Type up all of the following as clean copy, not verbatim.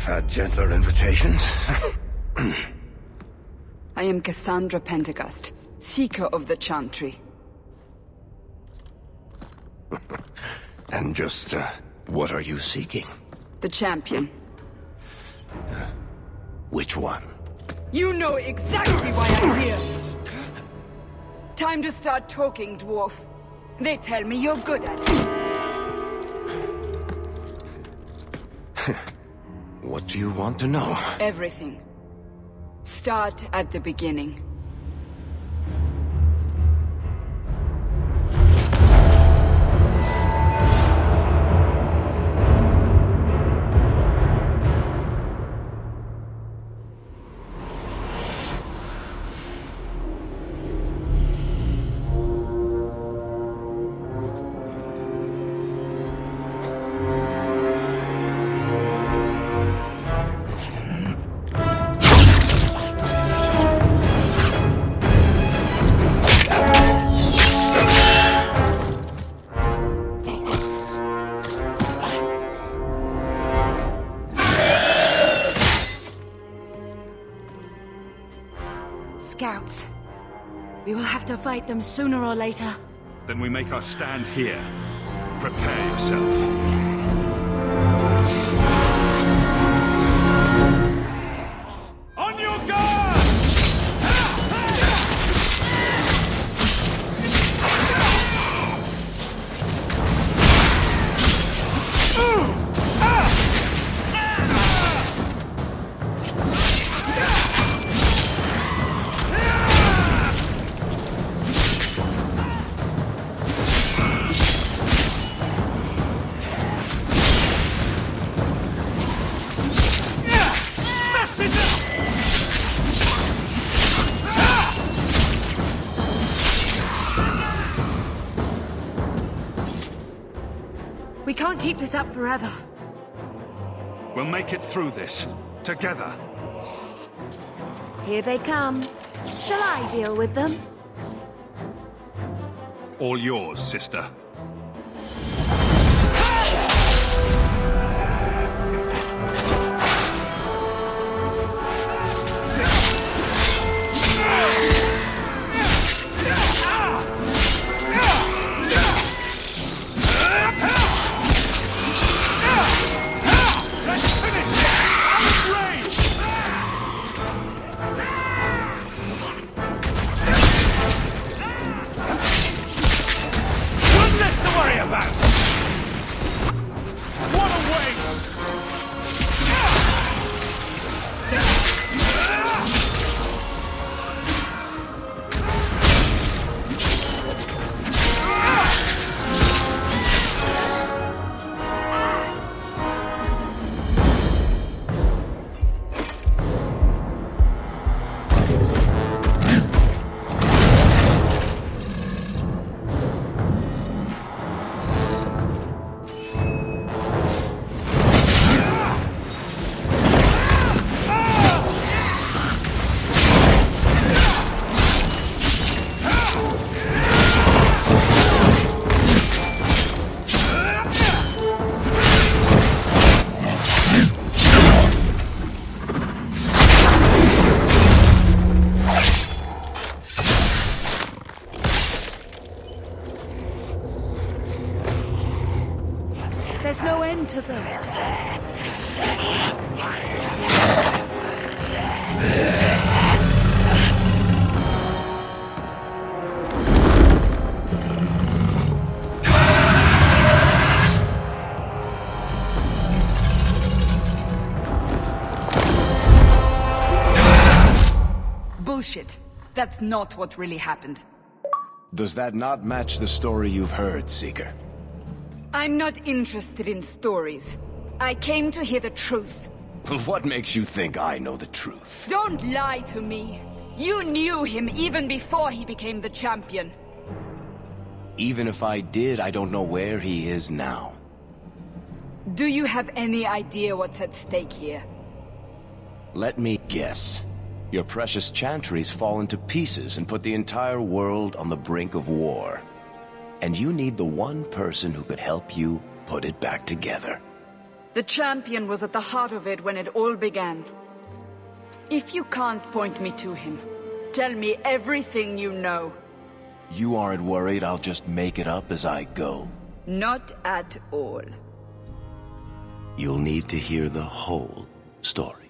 Had gentler invitations. I am Cassandra Pentecost, Seeker of the Chantry. And just, what are you seeking? The champion. Which one? You know exactly why I'm here! Time to start talking, dwarf. They tell me you're good at it. What do you want to know? Everything. Start at the beginning. Scouts. We will have to fight them sooner or later. Then we make our stand here. Prepare yourself. can't keep this up forever. We'll make it through this. Together. Here they come. Shall I deal with them? All yours, sister. There's no end to them. Bullshit. That's not what really happened. Does that not match the story you've heard, Seeker? I'm not interested in stories. I came to hear the truth. What makes you think I know the truth? Don't lie to me. You knew him even before he became the champion. Even if I did, I don't know where he is now. Do you have any idea what's at stake here? Let me guess. Your precious chantry's fallen to pieces and put the entire world on the brink of war. And you need the one person who could help you put it back together. The champion was at the heart of it when it all began. If you can't point me to him, tell me everything you know. You aren't worried I'll just make it up as I go? Not at all. You'll need to hear the whole story.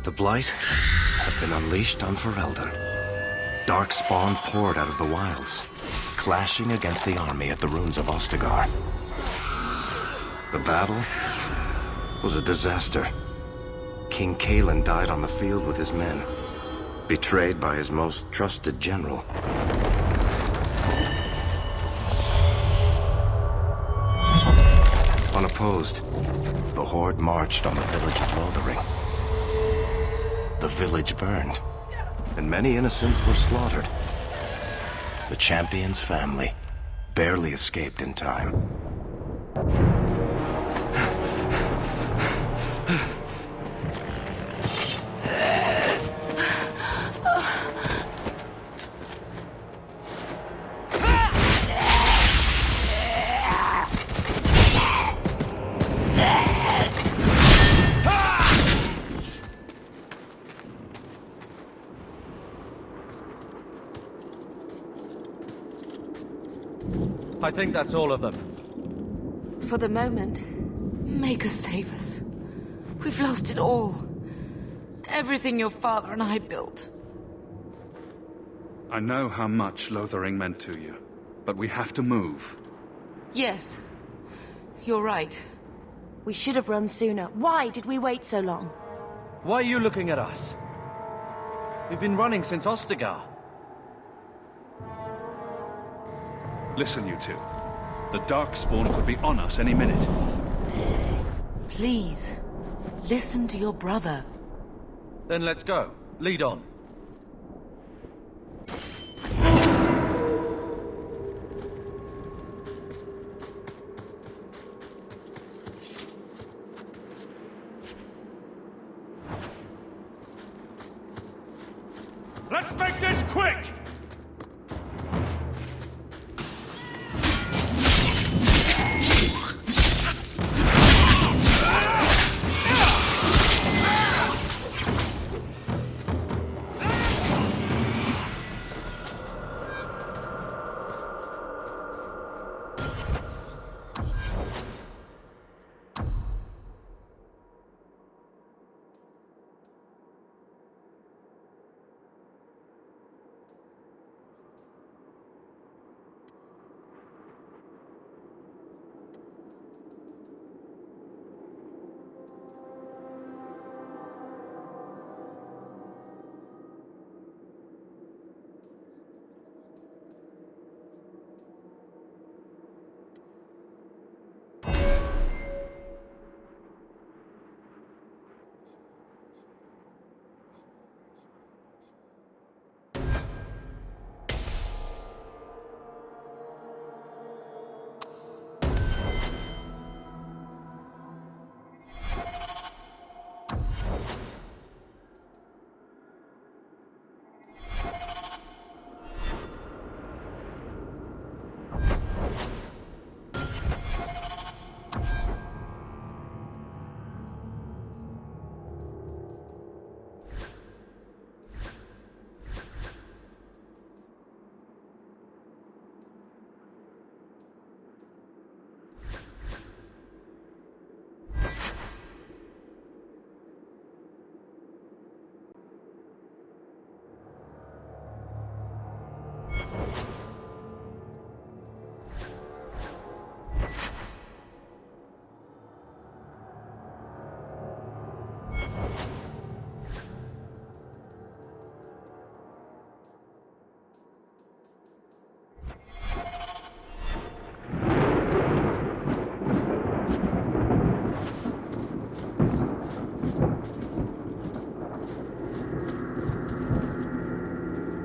The Blight had been unleashed on Ferelden. Darkspawn poured out of the wilds, clashing against the army at the ruins of Ostagar. The battle was a disaster. King Cailan died on the field with his men, betrayed by his most trusted general. Unopposed, the Horde marched on the village of Lothering. The village burned, and many innocents were slaughtered. The champion's family barely escaped in time. think that's all of them. For the moment. Make us save us. We've lost it all. Everything your father and I built. I know how much Lothering meant to you, but we have to move. Yes. You're right. We should have run sooner. Why did we wait so long? Why are you looking at us? We've been running since Ostagar. Listen, you two. The Darkspawn could be on us any minute. Please, listen to your brother. Then let's go. Lead on. Let's make this quick!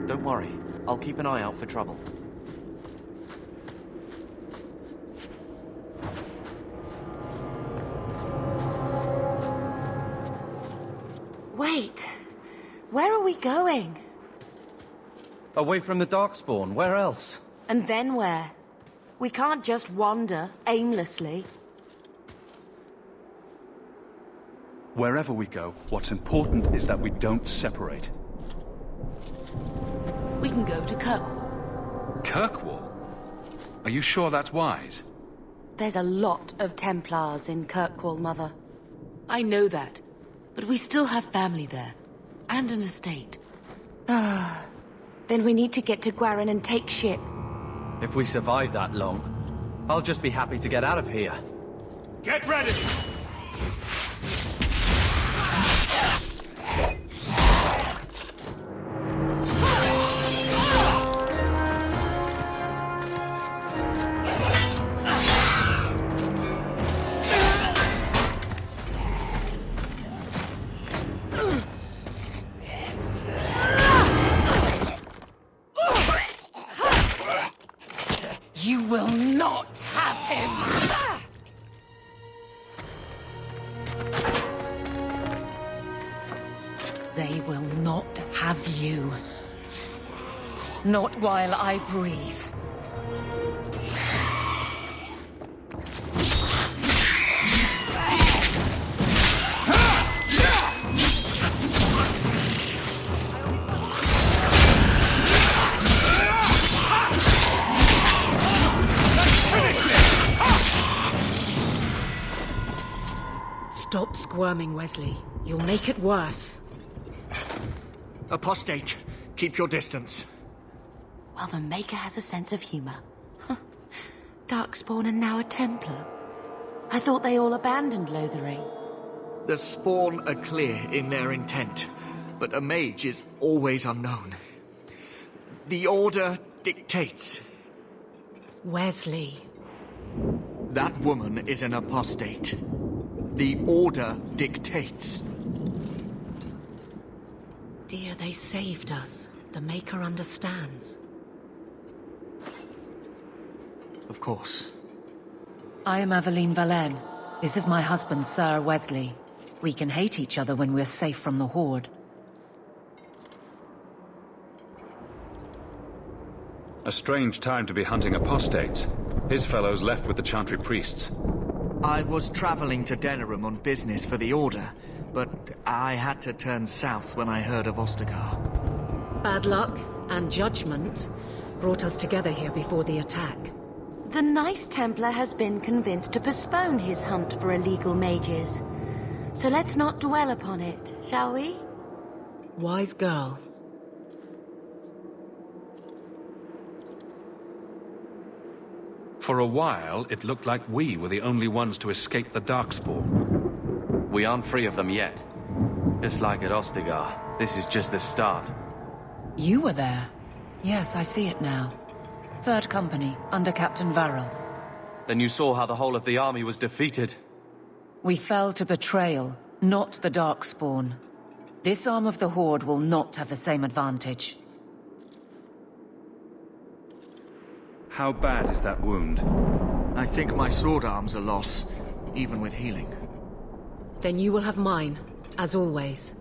Don't worry. I'll keep an eye out for trouble. Wait. Where are we going? Away from the Darkspawn. Where else? And then where? We can't just wander aimlessly. Wherever we go, what's important is that we don't separate. We can go to Kirkwall. Kirkwall? Are you sure that's wise? There's a lot of Templars in Kirkwall, Mother. I know that, but we still have family there. And an estate. Then we need to get to Gwarin and take ship. If we survive that long, I'll just be happy to get out of here. Get ready! You will not have him! They will not have you. Not while I breathe. Stop squirming, Wesley. You'll make it worse. Apostate, keep your distance. Well, the Maker has a sense of humor. Darkspawn and now a Templar. I thought they all abandoned Lothering. The Spawn are clear in their intent, but a mage is always unknown. The Order dictates. Wesley. That woman is an apostate. The Order dictates. Dear, they saved us. The Maker understands. Of course. I am Aveline Valenne. This is my husband, Sir Wesley. We can hate each other when we're safe from the Horde. A strange time to be hunting apostates. His fellows left with the Chantry priests. I was traveling to Denerim on business for the Order, but I had to turn south when I heard of Ostagar. Bad luck and judgment brought us together here before the attack. The nice Templar has been convinced to postpone his hunt for illegal mages. So let's not dwell upon it, shall we? Wise girl. For a while, it looked like we were the only ones to escape the Darkspawn. We aren't free of them yet. Just like at Ostagar, this is just the start. You were there. Yes, I see it now. Third Company, under Captain Varel. Then you saw how the whole of the army was defeated. We fell to betrayal, not the Darkspawn. This arm of the Horde will not have the same advantage. How bad is that wound? I think my sword arm's a loss, even with healing. Then you will have mine, as always.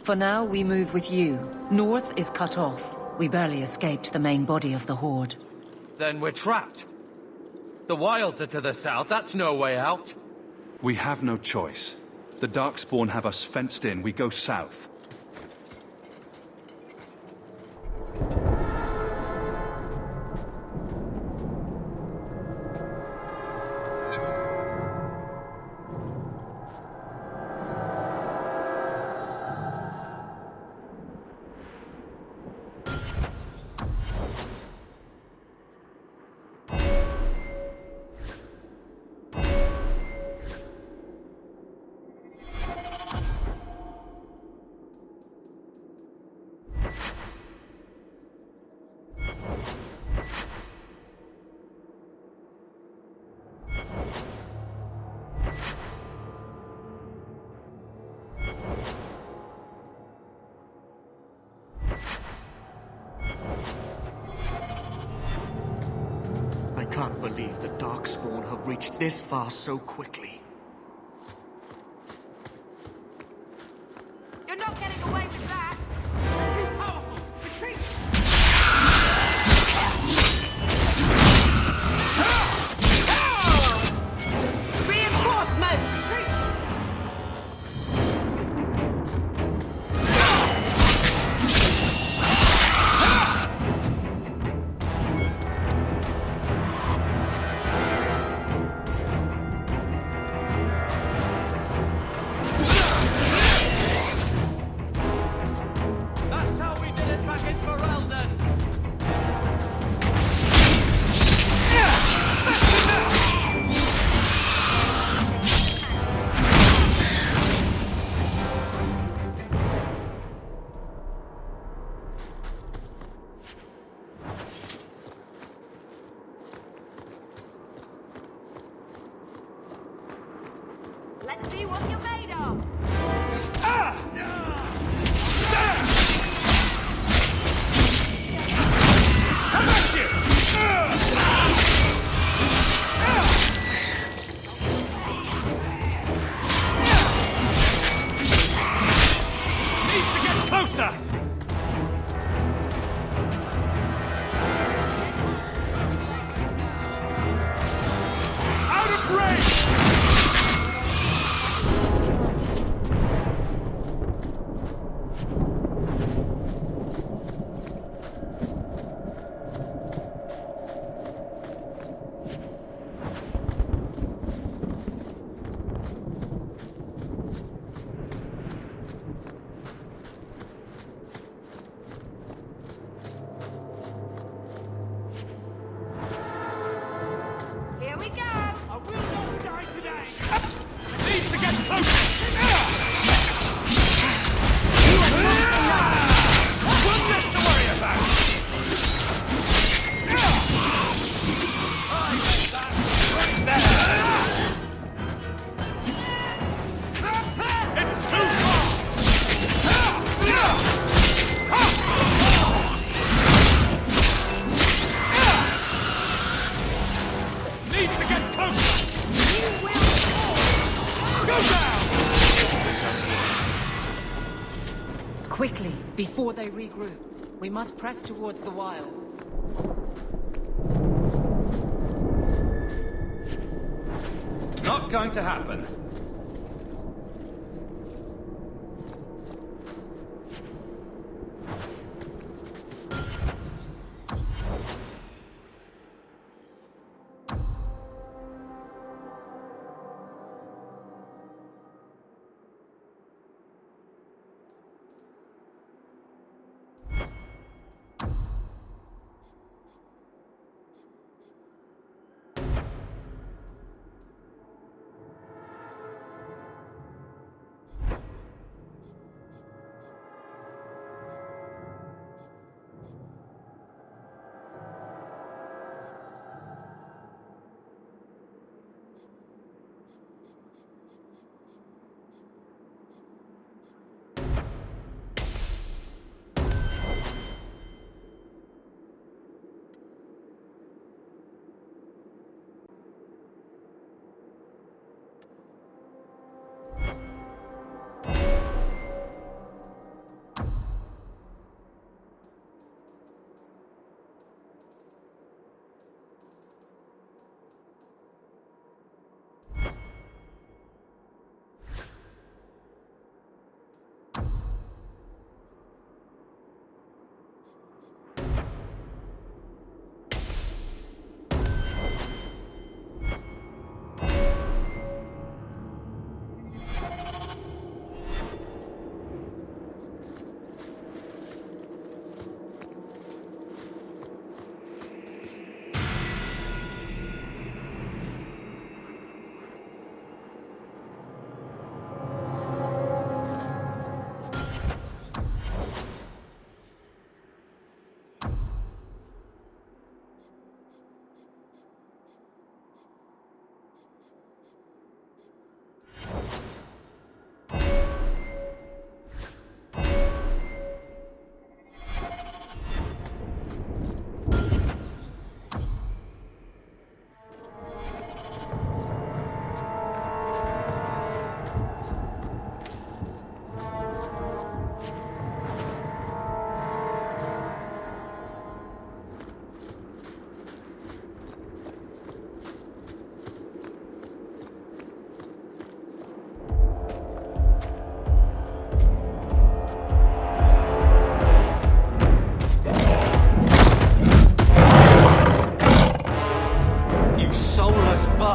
For now, we move with you. North is cut off. We barely escaped the main body of the Horde. Then we're trapped. The wilds are to the south, that's no way out. We have no choice. The Darkspawn have us fenced in. We go south. I can't believe the Darkspawn have reached this far so quickly. You're not getting away with that! Too powerful! Retreat! Reinforcements! That's how we did it back in Ferelden! Let's see what you're made of! Need to get closer! Out of range! Quickly, before they regroup. We must press towards the wilds. Not going to happen.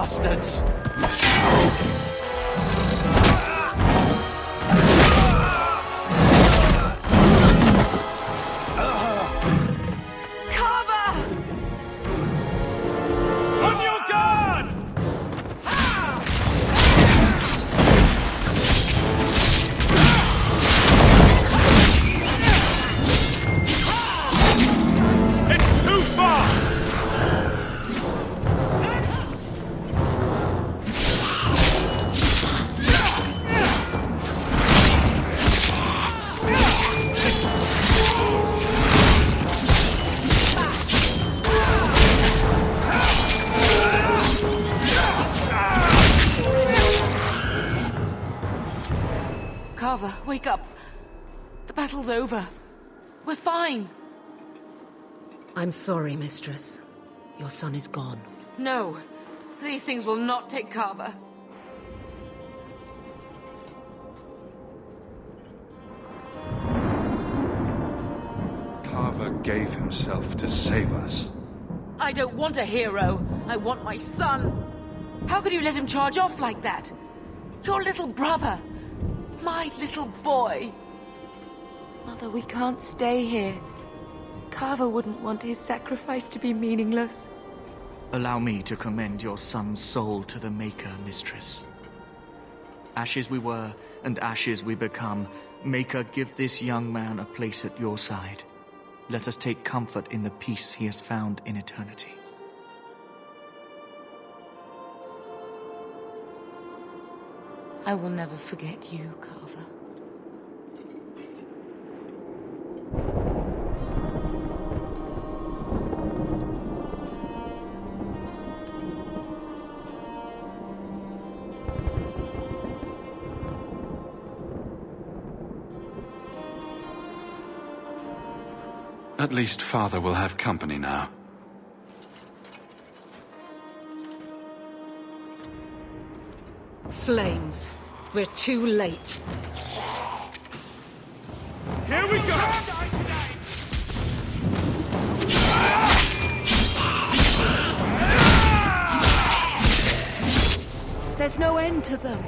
bastards! Carver, wake up. The battle's over. We're fine. I'm sorry, Mistress. Your son is gone. No, these things will not take Carver. Carver gave himself to save us. I don't want a hero. I want my son. How could you let him charge off like that? Your little brother. My little boy. Mother, we can't stay here. Carver wouldn't want his sacrifice to be meaningless. Allow me to commend your son's soul to the Maker, Mistress. Ashes we were, and ashes we become. Maker, give this young man a place at your side. Let us take comfort in the peace he has found in eternity. I will never forget you, Carver. At least Father will have company now. Flames. We're too late. Here we go! There's no end to them.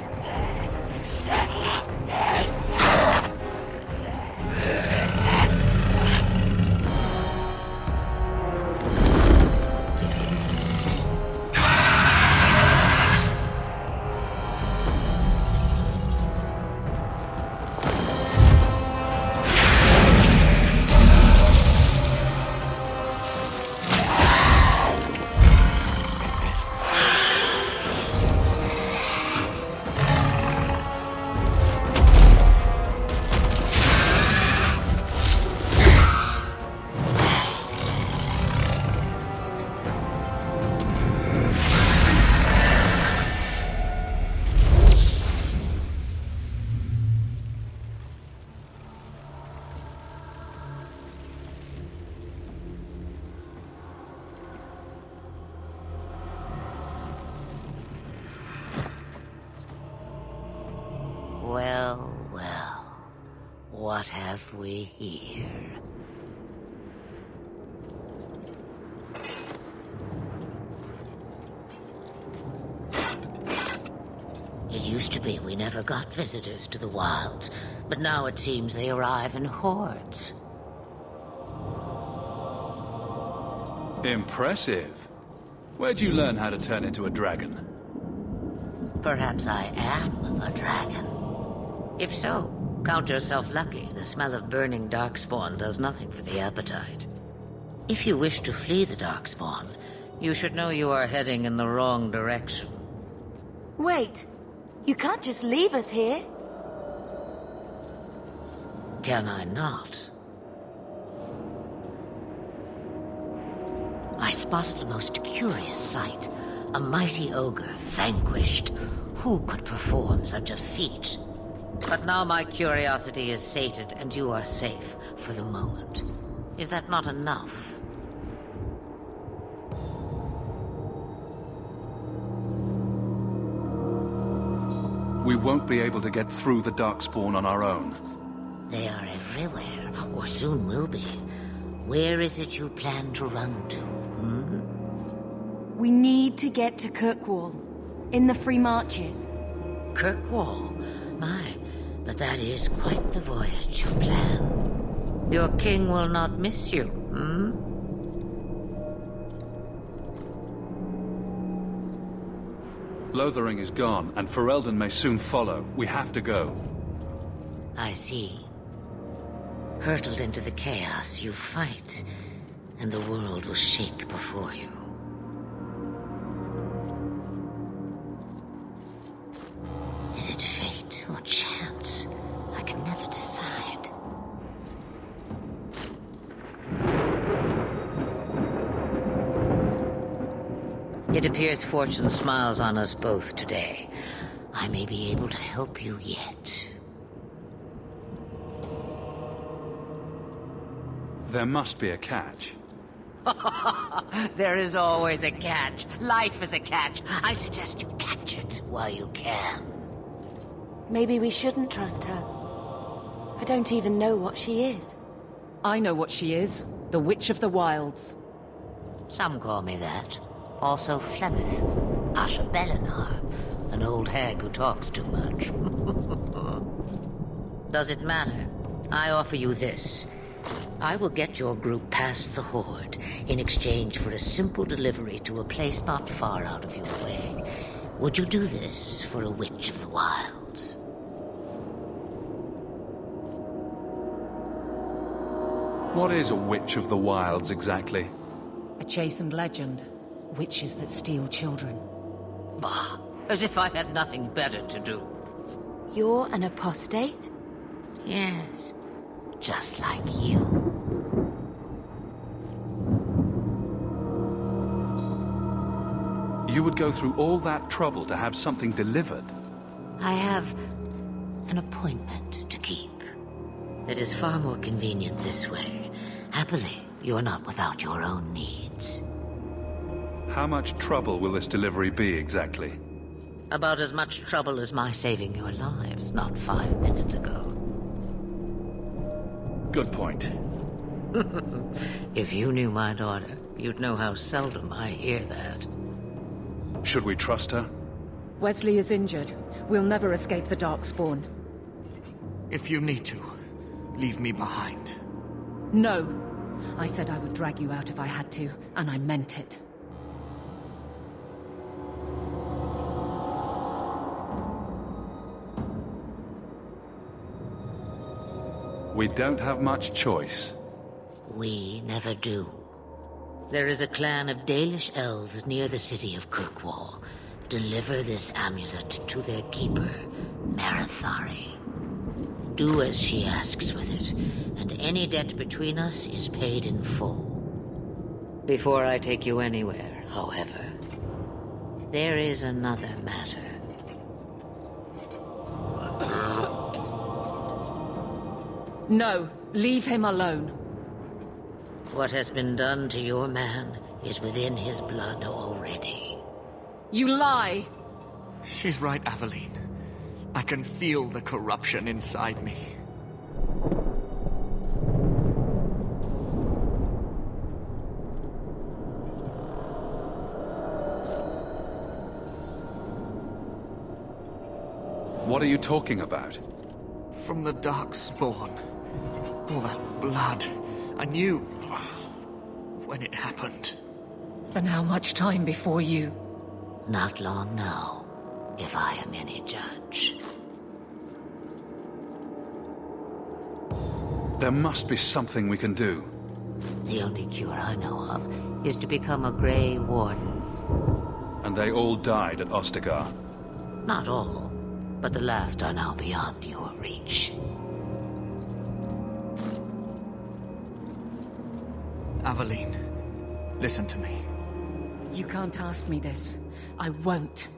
Well, well. What have we here? It used to be we never got visitors to the wilds, but now it seems they arrive in hordes. Impressive. Where'd you learn how to turn into a dragon? Perhaps I am a dragon. If so, count yourself lucky. The smell of burning darkspawn does nothing for the appetite. If you wish to flee the darkspawn, you should know you are heading in the wrong direction. Wait! You can't just leave us here. Can I not? I spotted a most curious sight. A mighty ogre vanquished. Who could perform such a feat? But now my curiosity is sated, and you are safe for the moment. Is that not enough? We won't be able to get through the Darkspawn on our own. They are everywhere, or soon will be. Where is it you plan to run to, We need to get to Kirkwall, in the Free Marches. Kirkwall? My, but that is quite the voyage you plan. Your king will not miss you, Lothering is gone, and Ferelden may soon follow. We have to go. I see. Hurtled into the chaos, you fight, and the world will shake before you. Is it fate or chance? I can never decide. It appears fortune smiles on us both today. I may be able to help you yet. There must be a catch. There is always a catch. Life is a catch. I suggest you catch it while you can. Maybe we shouldn't trust her. I don't even know what she is. I know what she is. The Witch of the Wilds. Some call me that. Also Flemeth, Asha Belinar, an old hag who talks too much. Does it matter? I offer you this. I will get your group past the Horde in exchange for a simple delivery to a place not far out of your way. Would you do this for a Witch of the Wilds? What is a Witch of the Wilds, exactly? A chastened legend. Witches that steal children. Bah, as if I had nothing better to do. You're an apostate? Yes, just like you. You would go through all that trouble to have something delivered? I have an appointment to keep. It is far more convenient this way. Happily, you're not without your own needs. How much trouble will this delivery be, exactly? About as much trouble as my saving your lives not 5 minutes ago. Good point. If you knew my daughter, you'd know how seldom I hear that. Should we trust her? Wesley is injured. We'll never escape the Darkspawn. If you need to, leave me behind. No. I said I would drag you out if I had to, and I meant it. We don't have much choice. We never do. There is a clan of Dalish elves near the city of Kirkwall. Deliver this amulet to their keeper, Marithari. Do as she asks with it, and any debt between us is paid in full. Before I take you anywhere, however, there is another matter. No, leave him alone. What has been done to your man is within his blood already. You lie! She's right, Aveline. I can feel the corruption inside me. What are you talking about? From the Darkspawn. All that blood. I knew when it happened. Then how much time before you? Not long now, if I am any judge. There must be something we can do. The only cure I know of is to become a Grey Warden. And they all died at Ostagar. Not all, but the last are now beyond your reach. Aveline, listen to me. You can't ask me this. I won't.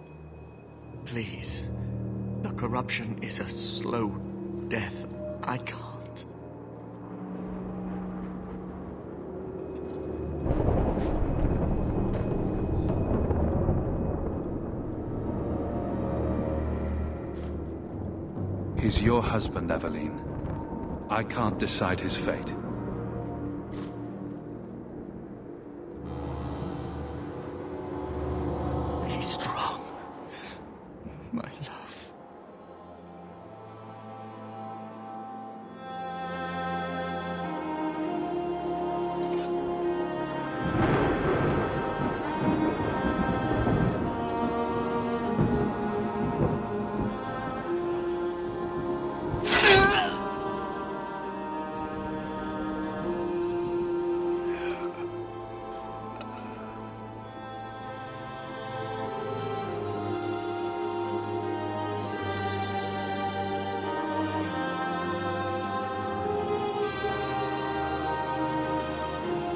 Please. The corruption is a slow death. I can't. He's your husband, Aveline. I can't decide his fate. Be strong, my love.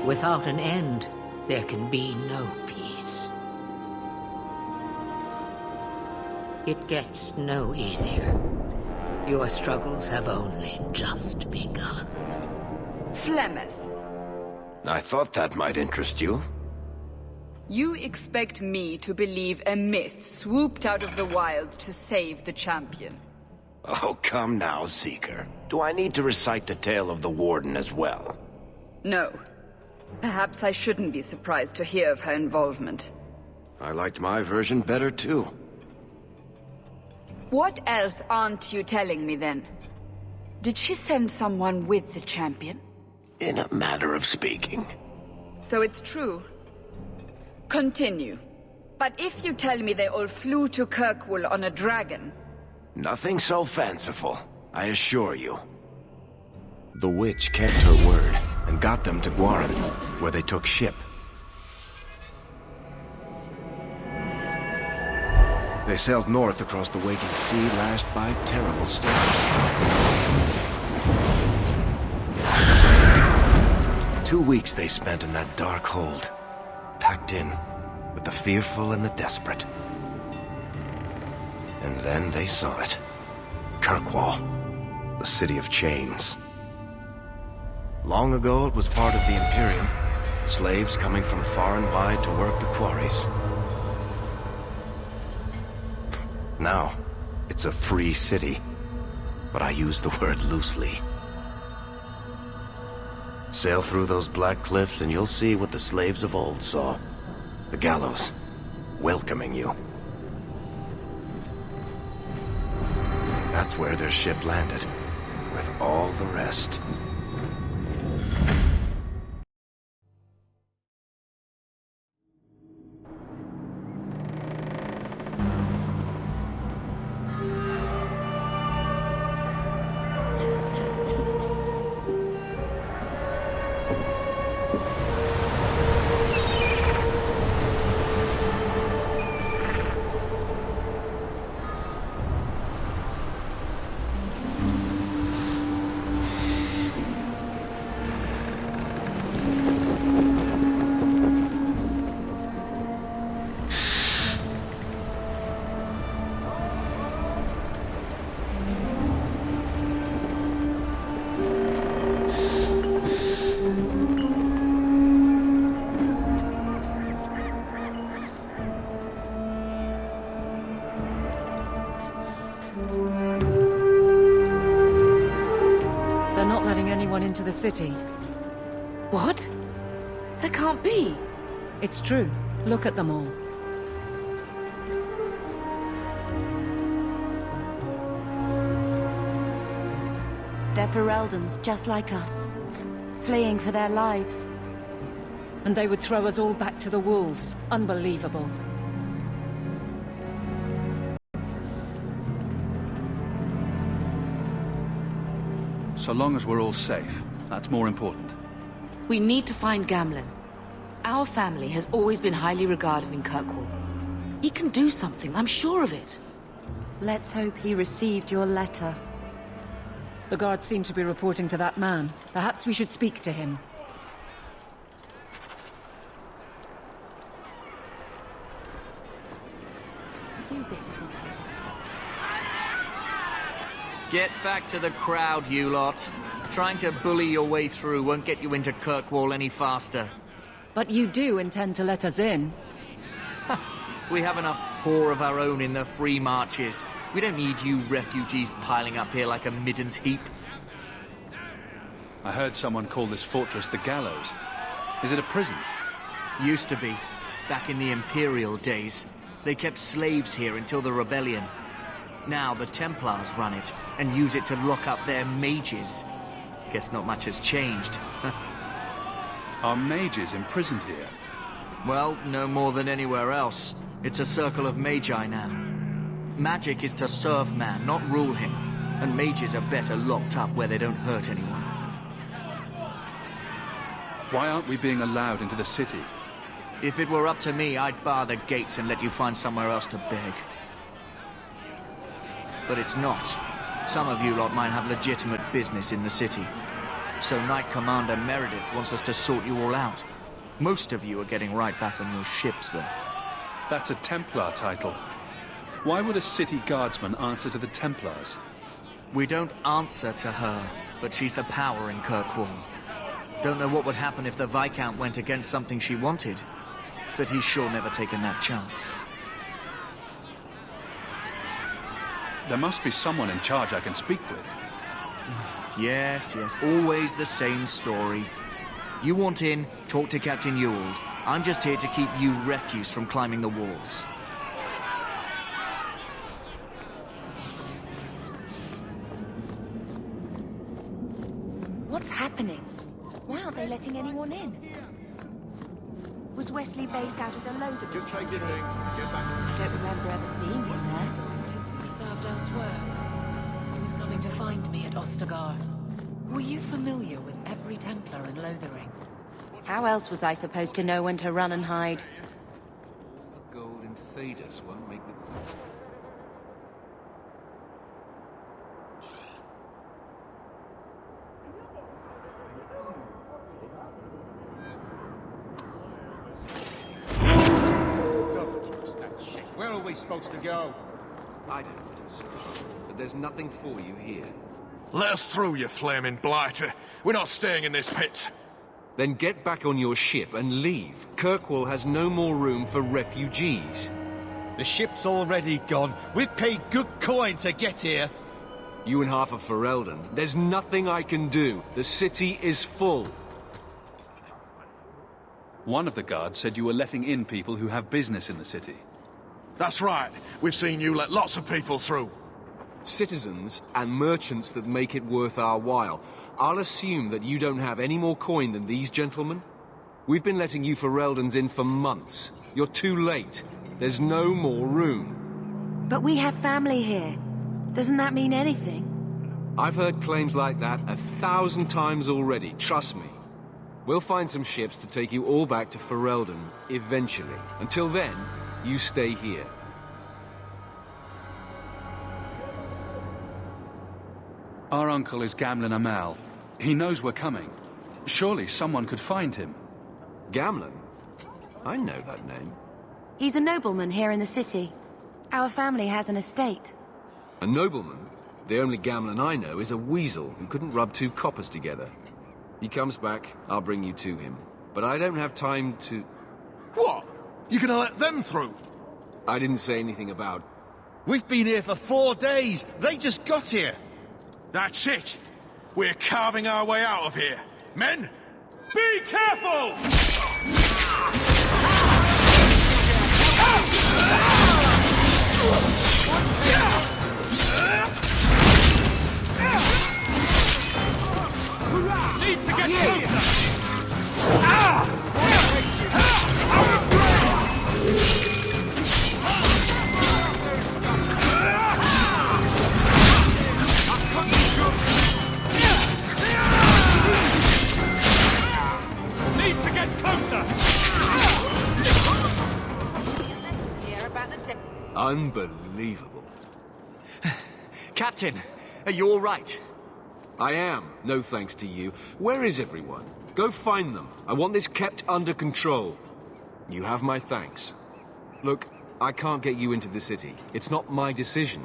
Without an end, there can be no peace. It gets no easier. Your struggles have only just begun. Flemeth, I thought that might interest you. you expect me to believe a myth swooped out of the wild to save the champion? Oh, come now, Seeker. Do I need to recite the tale of the Warden as well? No. Perhaps I shouldn't be surprised to hear of her involvement. I liked my version better, too. What else aren't you telling me, then? Did she send someone with the champion? In a manner of speaking. So it's true. Continue. But if you tell me they all flew to Kirkwall on a dragon... Nothing so fanciful, I assure you. The witch kept her word, and and got them to Guaran, where they took ship. They sailed north across the waking sea, lashed by terrible storms. 2 weeks they spent in that dark hold, packed in with the fearful and the desperate. And then they saw it. Kirkwall, the city of chains. Long ago it was part of the Imperium, slaves coming from far and wide to work the quarries. Now, it's a free city, but I use the word loosely. Sail through those black cliffs and you'll see what the slaves of old saw. The gallows, welcoming you. That's where their ship landed, with all the rest. Into the city. What? That can't be. It's true. Look at them all. They're Fereldans, just like us. Fleeing for their lives. And they would throw us all back to the wolves. Unbelievable. So long as we're all safe, that's more important. We need to find Gamlen. Our family has always been highly regarded in Kirkwall. He can do something, I'm sure of it. Let's hope he received your letter. The guards seem to be reporting to that man. Perhaps we should speak to him. Get back to the crowd, you lot. Trying to bully your way through won't get you into Kirkwall any faster. But you do intend to let us in? We have enough poor of our own in the free marches. We don't need you refugees piling up here like a middens heap. I heard someone call this fortress the Gallows. Is it a prison? Used to be. Back in the Imperial days. They kept slaves here until the rebellion. Now the Templars run it, and use it to lock up their mages. Guess not much has changed. Are mages imprisoned here? Well, no more than anywhere else. It's a circle of magi now. Magic is to serve man, not rule him. And mages are better locked up where they don't hurt anyone. Why aren't we being allowed into the city? If it were up to me, I'd bar the gates and let you find somewhere else to beg. But it's not. Some of you lot might have legitimate business in the city. So Knight Commander Meredith wants us to sort you all out. Most of you are getting right back on your ships there. That's a Templar title. Why would a city guardsman answer to the Templars? We don't answer to her, but she's the power in Kirkwall. Don't know what would happen if the Viscount went against something she wanted, but he's sure never taken that chance. There must be someone in charge I can speak with. Yes, always the same story. You want in, talk to Captain Ewald. I'm just here to keep you refuse from climbing the walls. What's happening? Why aren't they letting anyone in? Was Wesley based out of the Lothian? Just take your things and get back. I don't remember ever seeing him there. He served elsewhere. He was coming to find me at Ostagar. Were you familiar with every Templar in Lothering? How else was I supposed to know when to run and hide? All the gold in Thedas won't make the... Don't trust that shit. Where are we supposed to go? I don't know, sir. But there's nothing for you here. Let us through, you flaming blighter. We're not staying in this pit. Then get back on your ship and leave. Kirkwall has no more room for refugees. The ship's already gone. We've paid good coin to get here. You and half of Ferelden. There's nothing I can do. The city is full. One of the guards said you were letting in people who have business in the city. That's right. We've seen you let lots of people through. Citizens and merchants that make it worth our while. I'll assume that you don't have any more coin than these gentlemen. We've been letting you Fereldans in for months. You're too late. There's no more room. But we have family here. Doesn't that mean anything? I've heard claims like that 1,000 times already, trust me. We'll find some ships to take you all back to Ferelden, eventually. Until then, you stay here. Our uncle is Gamlen Amal. He knows we're coming. Surely someone could find him. Gamlen? I know that name. He's a nobleman here in the city. Our family has an estate. A nobleman? The only Gamlen I know is a weasel who couldn't rub 2 coppers together. He comes back, I'll bring you to him. But I don't have time to... What? You gonna let them through? I didn't say anything about... We've been here for 4 days. They just got here. That's it. We're carving our way out of here. Men, be careful! Need to get closer! Need to get closer! Unbelievable. Captain, are you all right? I am, no thanks to you. Where is everyone? Go find them. I want this kept under control. You have my thanks. Look, I can't get you into the city. It's not my decision.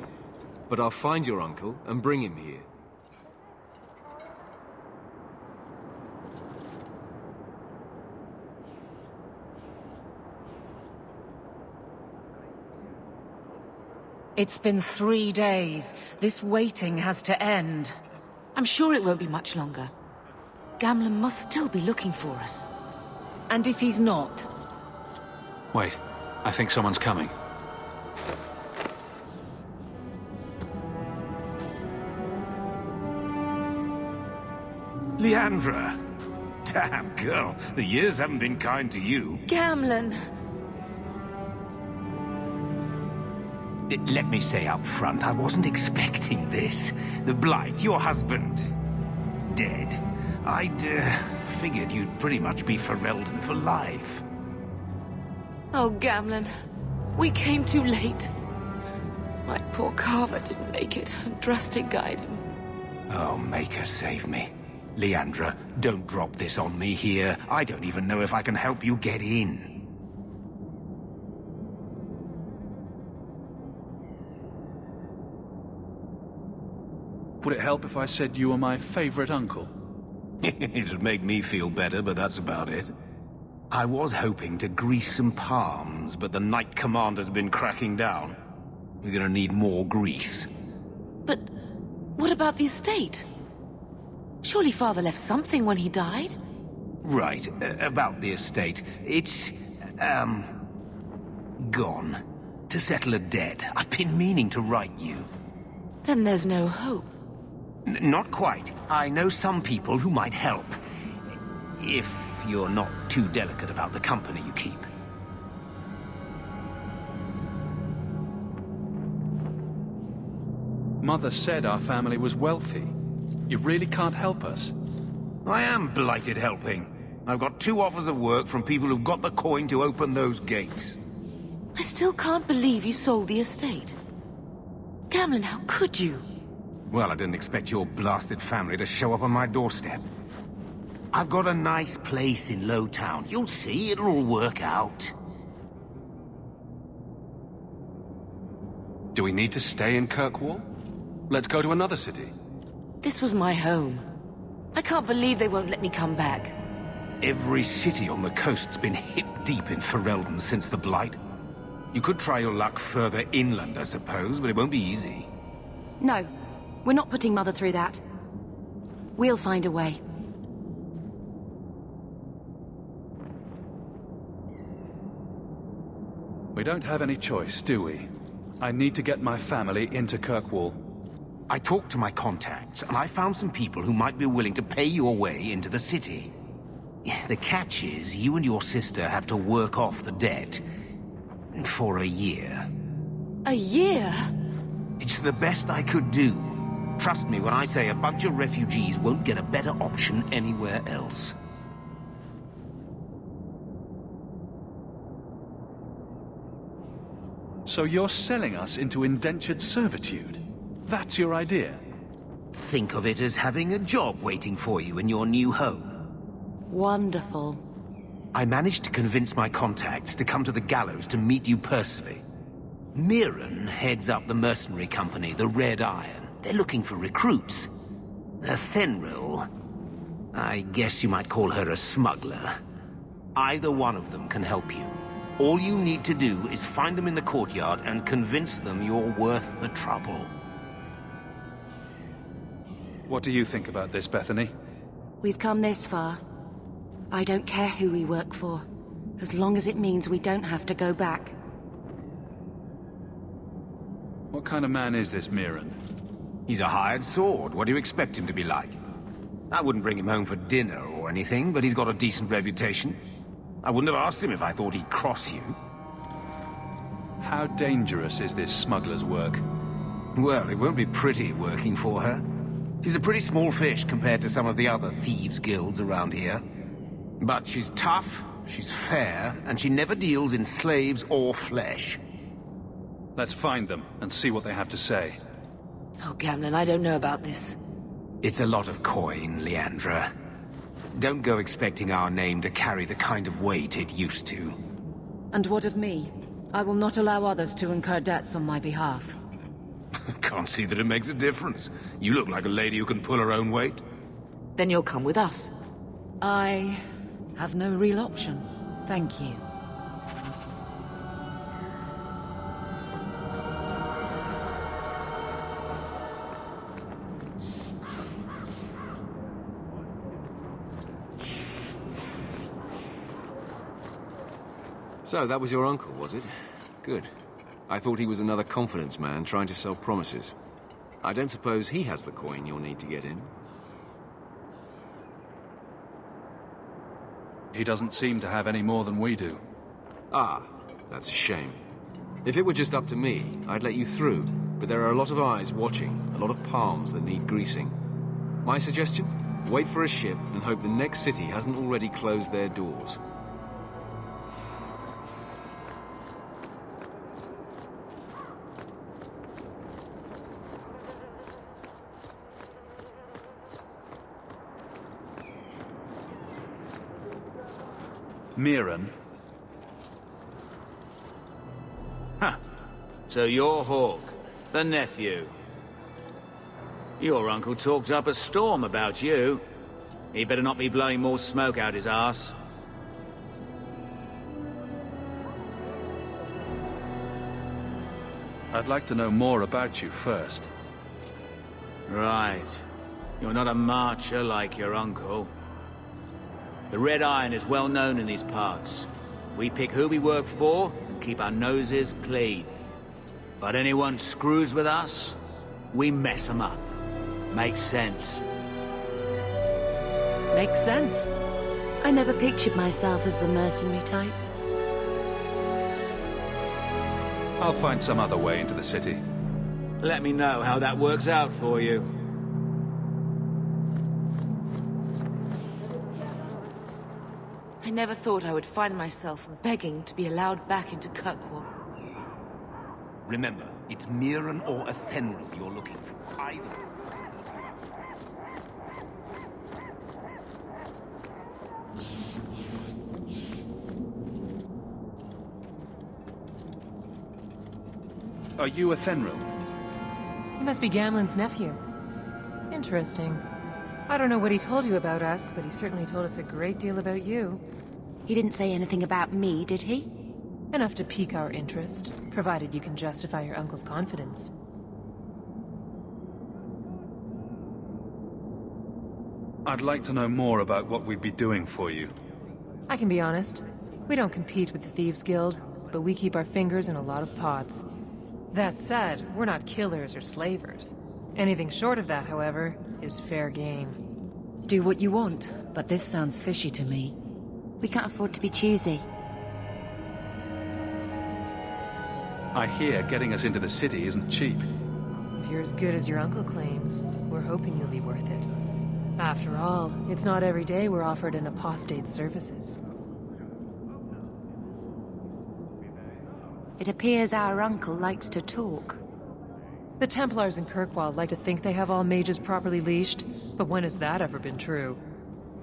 But I'll find your uncle and bring him here. It's been 3 days. This waiting has to end. I'm sure it won't be much longer. Gamlen must still be looking for us. And if he's not? Wait, I think someone's coming. Leandra! Damn, girl, the years haven't been kind to you. Gamlen! Let me say up front, I wasn't expecting this. The Blight, your husband, dead. I'd figured you'd pretty much be Ferelden for life. Oh, Gamlen. We came too late. My poor Carver didn't make it, and Drastic guide him. Oh, Maker, save me. Leandra, don't drop this on me here. I don't even know if I can help you get in. Would it help if I said you were my favorite uncle? It'd make me feel better, but that's about it. I was hoping to grease some palms, but the Knight Commander's been cracking down. We're gonna need more grease. But what about the estate? Surely Father left something when he died? Right, about the estate. It's, gone. To settle a debt. I've been meaning to write you. Then there's no hope. Not quite. I know some people who might help. If you're not too delicate about the company you keep. Mother said our family was wealthy. You really can't help us? I am blighted helping. I've got 2 offers of work from people who've got the coin to open those gates. I still can't believe you sold the estate. Gamlen, how could you? Well, I didn't expect your blasted family to show up on my doorstep. I've got a nice place in Lowtown. You'll see, it'll all work out. Do we need to stay in Kirkwall? Let's go to another city. This was my home. I can't believe they won't let me come back. Every city on the coast's been hip-deep in Ferelden since the Blight. You could try your luck further inland, I suppose, but it won't be easy. No, we're not putting Mother through that. We'll find a way. We don't have any choice, do we? I need to get my family into Kirkwall. I talked to my contacts, and I found some people who might be willing to pay your way into the city. The catch is, you and your sister have to work off the debt. For a year. A year? It's the best I could do. Trust me when I say a bunch of refugees won't get a better option anywhere else. So you're selling us into indentured servitude? That's your idea? Think of it as having a job waiting for you in your new home. Wonderful. I managed to convince my contacts to come to the gallows to meet you personally. Mirren heads up the mercenary company, the Red Iron. They're looking for recruits. Fenrir, I guess you might call her a smuggler. Either one of them can help you. All you need to do is find them in the courtyard and convince them you're worth the trouble. What do you think about this, Bethany? We've come this far. I don't care who we work for, as long as it means we don't have to go back. What kind of man is this Mirren? He's a hired sword. What do you expect him to be like? I wouldn't bring him home for dinner or anything, but he's got a decent reputation. I wouldn't have asked him if I thought he'd cross you. How dangerous is this smuggler's work? Well, it won't be pretty working for her. She's a pretty small fish compared to some of the other thieves' guilds around here. But she's tough, she's fair, and she never deals in slaves or flesh. Let's find them and see what they have to say. Oh, Gamlen, I don't know about this. It's a lot of coin, Leandra. Don't go expecting our name to carry the kind of weight it used to. And what of me? I will not allow others to incur debts on my behalf. Can't see that it makes a difference. You look like a lady who can pull her own weight. Then you'll come with us. I have no real option. Thank you. So, that was your uncle, was it? Good. I thought he was another confidence man trying to sell promises. I don't suppose he has the coin you'll need to get in. He doesn't seem to have any more than we do. Ah, that's a shame. If it were just up to me, I'd let you through. But there are a lot of eyes watching, a lot of palms that need greasing. My suggestion? Wait for a ship and hope the next city hasn't already closed their doors. Mirren? Huh. So you're Hawke, the nephew. Your uncle talked up a storm about you. He better not be blowing more smoke out his arse. I'd like to know more about you first. Right. You're not a marcher like your uncle. The Red Iron is well known in these parts. We pick who we work for and keep our noses clean. But anyone screws with us, we mess them up. Makes sense. Makes sense. I never pictured myself as the mercenary type. I'll find some other way into the city. Let me know how that works out for you. I never thought I would find myself begging to be allowed back into Kirkwall. Remember, it's Mirren or Athenril you're looking for. Either. Are you Athenril? He must be Gamlen's nephew. Interesting. I don't know what he told you about us, but he certainly told us a great deal about you. He didn't say anything about me, did he? Enough to pique our interest, provided you can justify your uncle's confidence. I'd like to know more about what we'd be doing for you. I can be honest. We don't compete with the Thieves Guild, but we keep our fingers in a lot of pots. That said, we're not killers or slavers. Anything short of that, however, is fair game. Do what you want, but this sounds fishy to me. We can't afford to be choosy. I hear getting us into the city isn't cheap. If you're as good as your uncle claims, we're hoping you'll be worth it. After all, it's not every day we're offered an apostate's services. It appears our uncle likes to talk. The Templars in Kirkwall like to think they have all mages properly leashed, but when has that ever been true?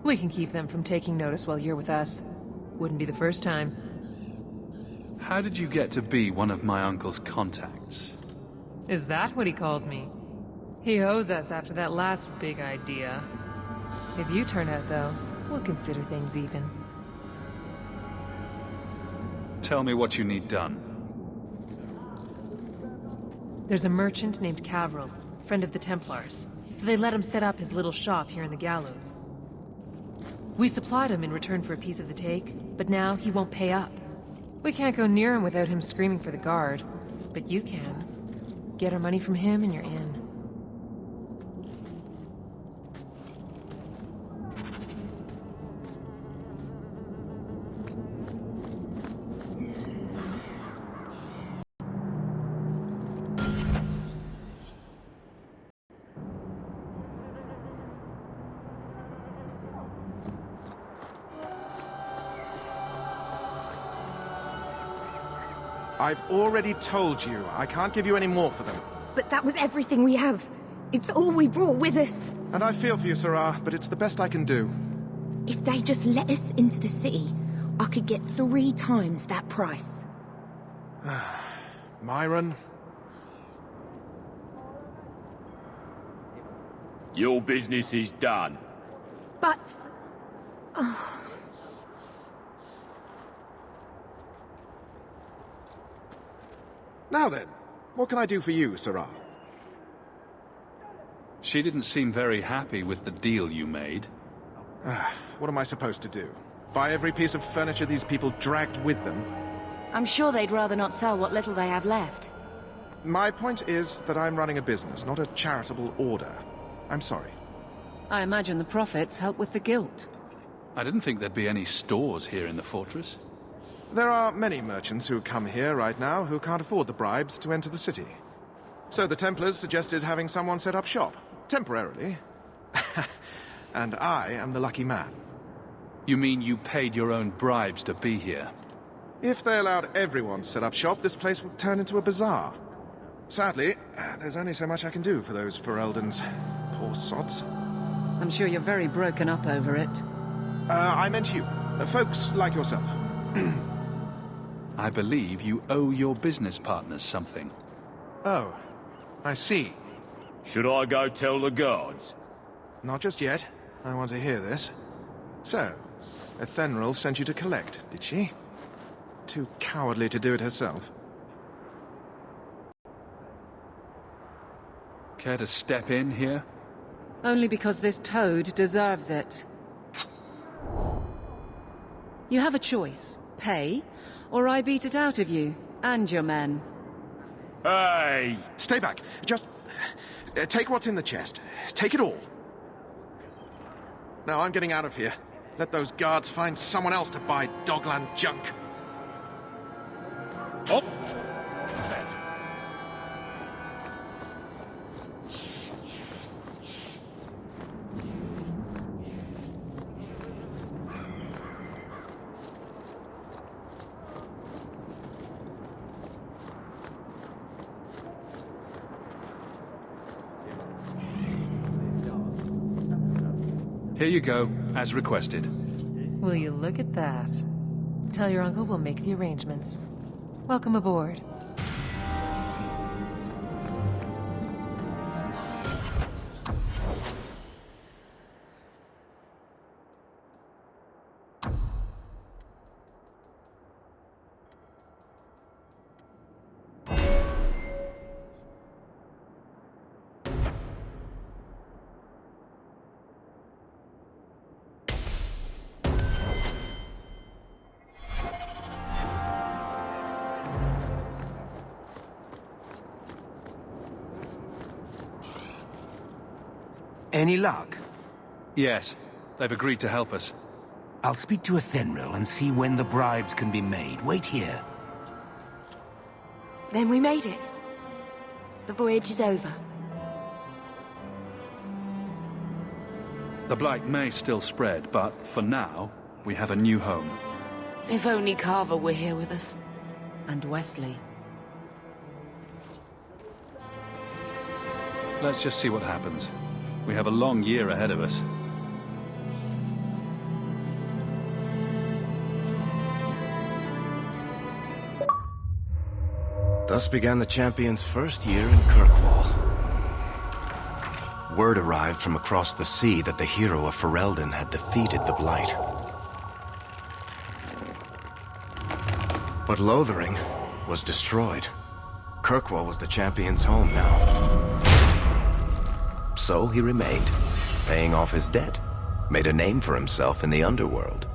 We can keep them from taking notice while you're with us. Wouldn't be the first time. How did you get to be one of my uncle's contacts? Is that what he calls me? He owes us after that last big idea. If you turn out, though, we'll consider things even. Tell me what you need done. There's a merchant named Cavril, friend of the Templars, so they let him set up his little shop here in the Gallows. We supplied him in return for a piece of the take, but now he won't pay up. We can't go near him without him screaming for the guard, but you can. Get our money from him and you're in. I've already told you, I can't give you any more for them. But that was everything we have. It's all we brought with us. And I feel for you, Sirrah, but it's the best I can do. If they just let us into the city, I could get 3 times that price. Myron? Your business is done. But... Oh. Now then, what can I do for you, Sirrah? She didn't seem very happy with the deal you made. What am I supposed to do? Buy every piece of furniture these people dragged with them? I'm sure they'd rather not sell what little they have left. My point is that I'm running a business, not a charitable order. I'm sorry. I imagine the profits help with the guilt. I didn't think there'd be any stores here in the fortress. There are many merchants who come here right now who can't afford the bribes to enter the city. So the Templars suggested having someone set up shop, temporarily. And I am the lucky man. You mean you paid your own bribes to be here? If they allowed everyone to set up shop, this place would turn into a bazaar. Sadly, there's only so much I can do for those Ferelden's. Poor sods. I'm sure you're very broken up over it. I meant you. Folks like yourself. I believe you owe your business partners something. Oh, I see. Should I go tell the guards? Not just yet. I want to hear this. So, Athenril sent you to collect, did she? Too cowardly to do it herself. Care to step in here? Only because this toad deserves it. You have a choice. Pay, or I beat it out of you, and your men. Hey! Stay back. Just... take what's in the chest. Take it all. Now I'm getting out of here. Let those guards find someone else to buy Dogland junk. Oh! Here you go, as requested. Will you look at that? Tell your uncle we'll make the arrangements. Welcome aboard. Any luck? Yes, they've agreed to help us. I'll speak to Athenril and see when the bribes can be made. Wait here. Then we made it. The voyage is over. The Blight may still spread, but for now, we have a new home. If only Carver were here with us. And Wesley. Let's just see what happens. We have a long year ahead of us. Thus began the Champion's first year in Kirkwall. Word arrived from across the sea that the hero of Ferelden had defeated the Blight. But Lothering was destroyed. Kirkwall was the Champion's home now. So he remained, paying off his debt, made a name for himself in the underworld.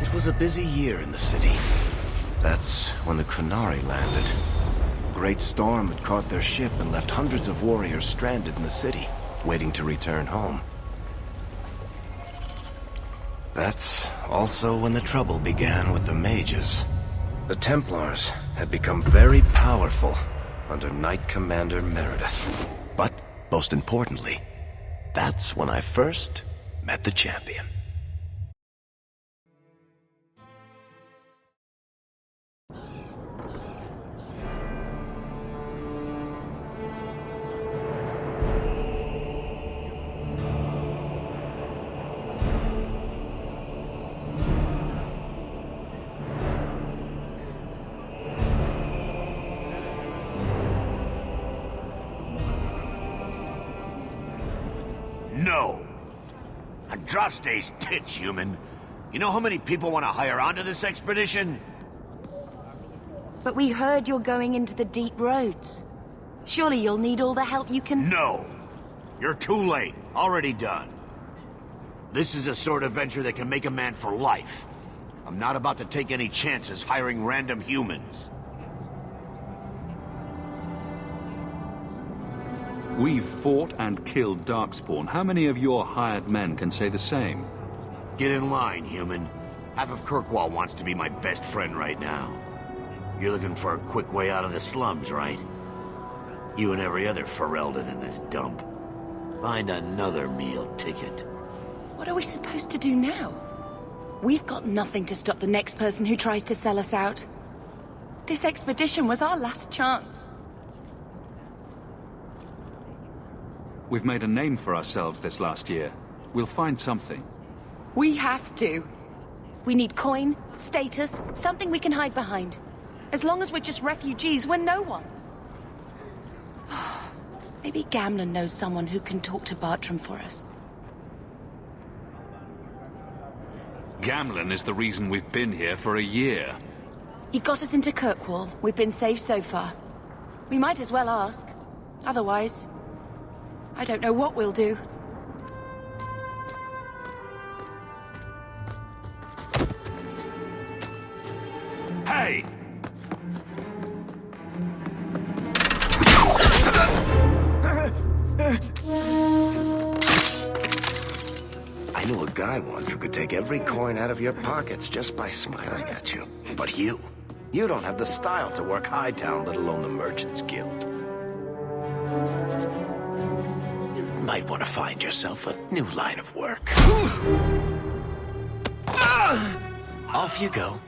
It was a busy year in the city. That's when the Qunari landed. A great storm had caught their ship and left hundreds of warriors stranded in the city, waiting to return home. That's also when the trouble began with the mages. The Templars had become very powerful under Knight Commander Meredith. But most importantly, that's when I first met the Champion. No! Andraste's tits, human. You know how many people want to hire onto this expedition? But we heard you're going into the deep roads. Surely you'll need all the help you can... No! You're too late. Already done. This is a sort of venture that can make a man for life. I'm not about to take any chances hiring random humans. We've fought and killed Darkspawn. How many of your hired men can say the same? Get in line, human. Half of Kirkwall wants to be my best friend right now. You're looking for a quick way out of the slums, right? You and every other Ferelden in this dump. Find another meal ticket. What are we supposed to do now? We've got nothing to stop the next person who tries to sell us out. This expedition was our last chance. We've made a name for ourselves this last year. We'll find something. We have to. We need coin, status, something we can hide behind. As long as we're just refugees, we're no one. Maybe Gamlen knows someone who can talk to Bartram for us. Gamlen is the reason we've been here for a year. He got us into Kirkwall. We've been safe so far. We might as well ask. Otherwise, I don't know what we'll do. Hey! I knew a guy once who could take every coin out of your pockets just by smiling at you. But you don't have the style to work Hightown, let alone the Merchants Guild. You might want to find yourself a new line of work. Off you go.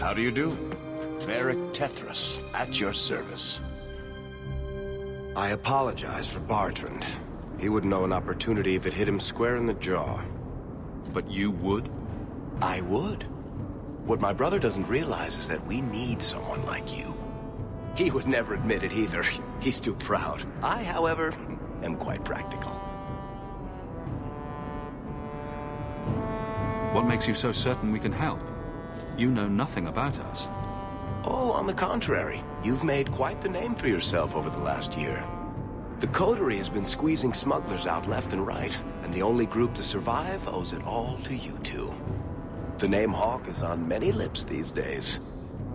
How do you do? Varric Tethras, at your service. I apologize for Bartrand. He wouldn't know an opportunity if it hit him square in the jaw. But you would? I would. What my brother doesn't realize is that we need someone like you. He would never admit it either. He's too proud. I, however, am quite practical. What makes you so certain we can help? You know nothing about us. Oh, on the contrary. You've made quite the name for yourself over the last year. The Coterie has been squeezing smugglers out left and right, and the only group to survive owes it all to you two. The name Hawke is on many lips these days.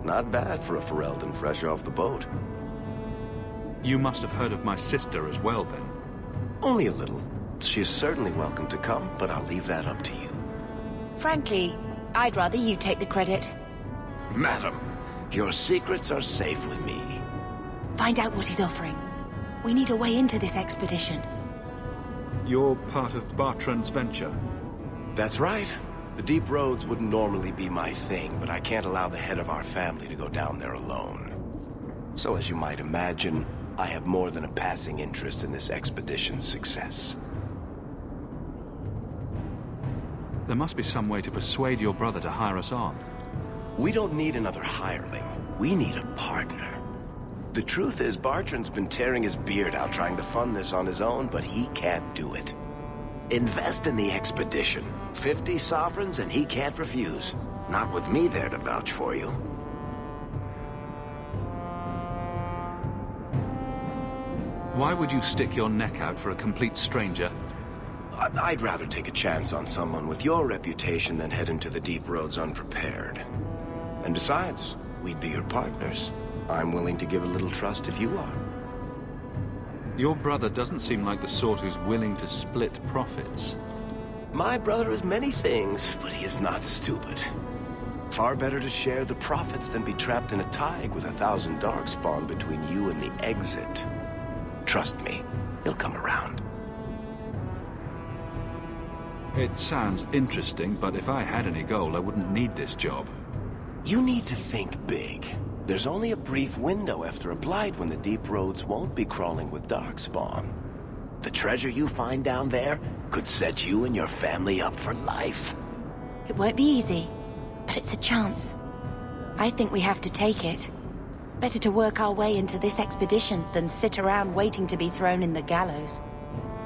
Not bad for a Ferelden fresh off the boat. You must have heard of my sister as well, then. Only a little. She is certainly welcome to come, but I'll leave that up to you. Frankly, I'd rather you take the credit. Madam, your secrets are safe with me. Find out what he's offering. We need a way into this expedition. You're part of Bartrand's venture? That's right. The deep roads wouldn't normally be my thing, but I can't allow the head of our family to go down there alone. So as you might imagine, I have more than a passing interest in this expedition's success. There must be some way to persuade your brother to hire us on. We don't need another hireling. We need a partner. The truth is, Bartrand's been tearing his beard out trying to fund this on his own, but he can't do it. Invest in the expedition. 50 sovereigns and he can't refuse. Not with me there to vouch for you. Why would you stick your neck out for a complete stranger? I'd rather take a chance on someone with your reputation than head into the deep roads unprepared. And besides, we'd be your partners. I'm willing to give a little trust if you are. Your brother doesn't seem like the sort who's willing to split profits. My brother is many things, but he is not stupid. Far better to share the profits than be trapped in a tide with 1,000 Darkspawn between you and the exit. Trust me, he'll come around. It sounds interesting, but if I had any gold, I wouldn't need this job. You need to think big. There's only a brief window after a blight when the deep roads won't be crawling with Darkspawn. The treasure you find down there could set you and your family up for life. It won't be easy, but it's a chance. I think we have to take it. Better to work our way into this expedition than sit around waiting to be thrown in the gallows.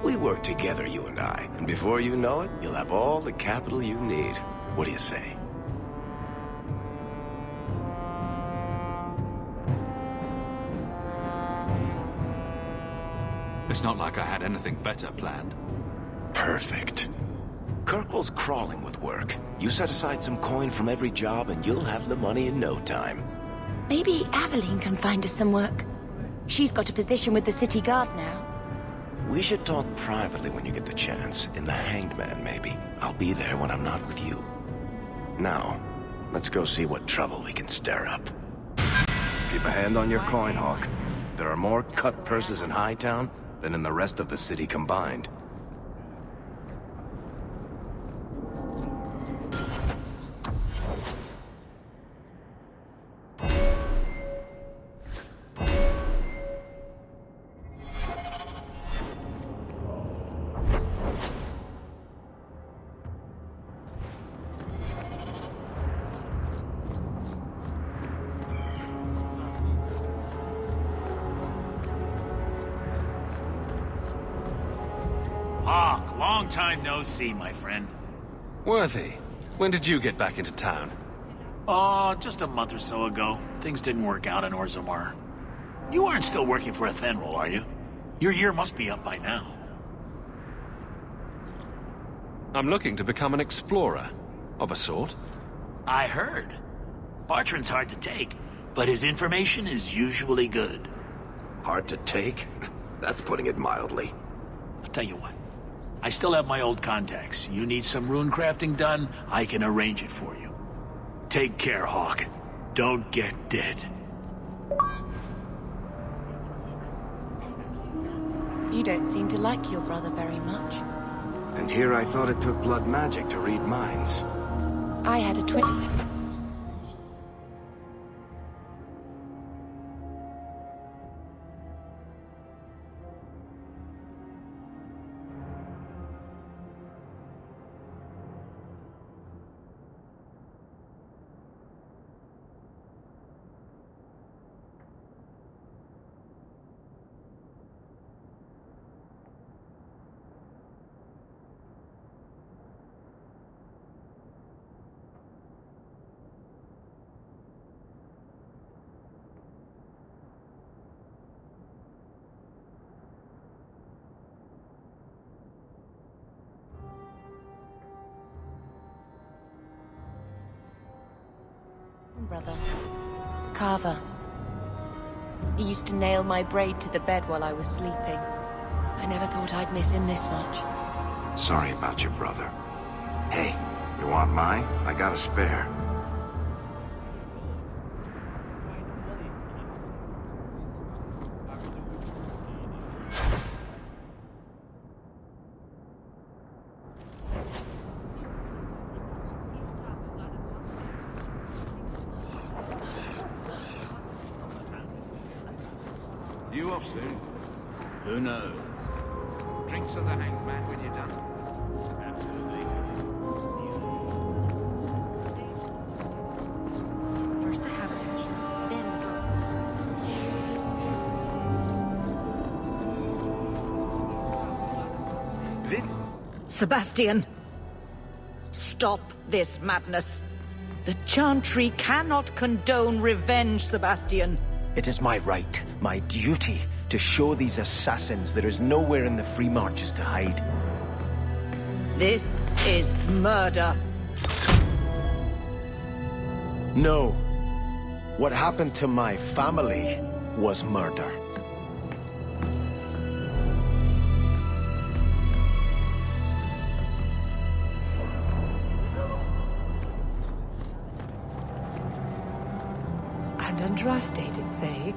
We work together, you and I, and before you know it, you'll have all the capital you need. What do you say? It's not like I had anything better planned. Perfect. Kirkwall's crawling with work. You set aside some coin from every job and you'll have the money in no time. Maybe Aveline can find us some work. She's got a position with the city guard now. We should talk privately when you get the chance. In the Hanged Man, maybe. I'll be there when I'm not with you. Now, let's go see what trouble we can stir up. Keep a hand on your coin, Hawke. There are more cut purses in Hightown than in the rest of the city combined. Hawke, long time no see, my friend. Worthy, when did you get back into town? Oh, just a month or so ago. Things didn't work out in Orzammar. You aren't still working for Athenril, are you? Your year must be up by now. I'm looking to become an explorer, of a sort. I heard. Bartrand's hard to take, but his information is usually good. Hard to take? That's putting it mildly. I'll tell you what. I still have my old contacts. You need some rune crafting done, I can arrange it for you. Take care, Hawke. Don't get dead. You don't seem to like your brother very much. And here I thought it took blood magic to read minds. I had a twin... Brother. Carver. He used to nail my braid to the bed while I was sleeping. I never thought I'd miss him this much. Sorry about your brother. Hey, you want mine? I got a spare. You off soon? Who knows? Drinks of the hanged man when you're done. First the haberdasher, then the girl. Sebastian! Stop this madness. The Chantry cannot condone revenge, Sebastian. It is my right, my duty, to show these assassins there is nowhere in the Free Marches to hide. This is murder. No. What happened to my family was murder. And Andraste did say,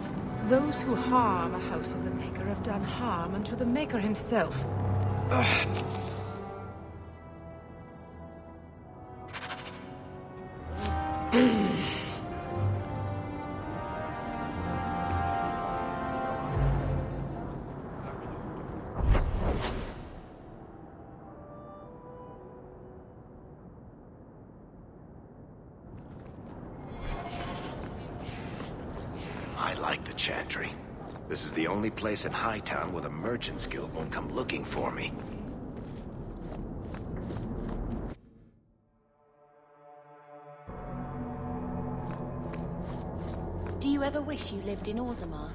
those who harm a house of the Maker have done harm unto the Maker himself. Ugh. I like the Chantry. This is the only place in Hightown where the Merchants Guild won't come looking for me. Do you ever wish you lived in Orzammar?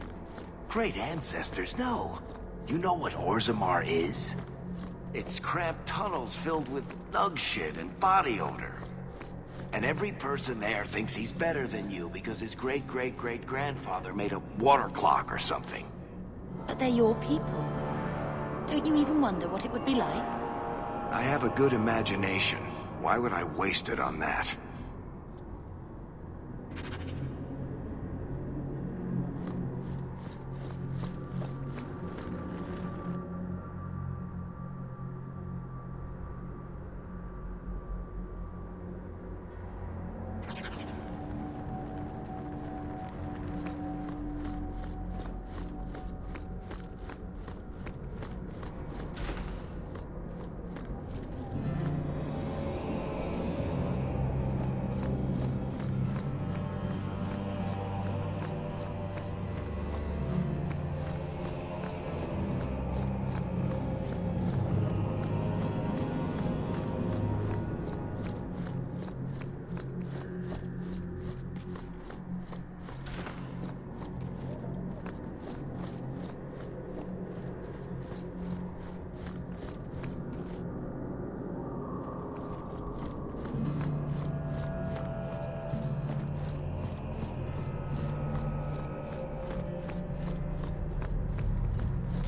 Great ancestors, no. You know what Orzammar is? It's cramped tunnels filled with nug shit and body odor. And every person there thinks he's better than you because his great-great-great-grandfather made a water clock or something. But they're your people. Don't you even wonder what it would be like? I have a good imagination. Why would I waste it on that?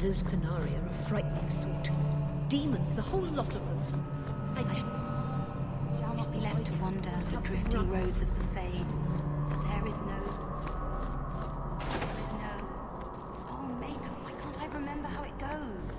Those Qunari are a frightening sort. Demons, the whole lot of them. I shall not be left to wander the drifting roads of the Fade. There is no... Oh, Maker, why can't I remember how it goes?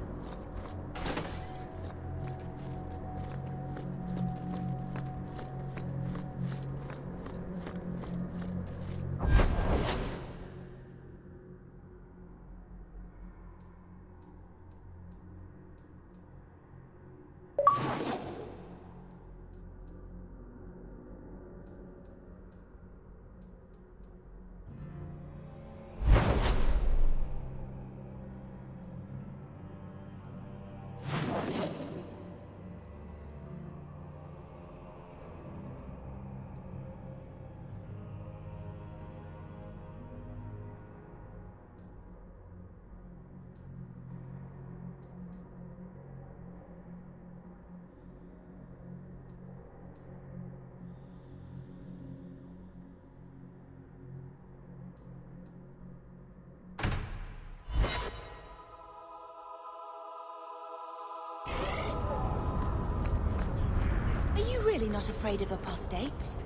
really not afraid of apostates.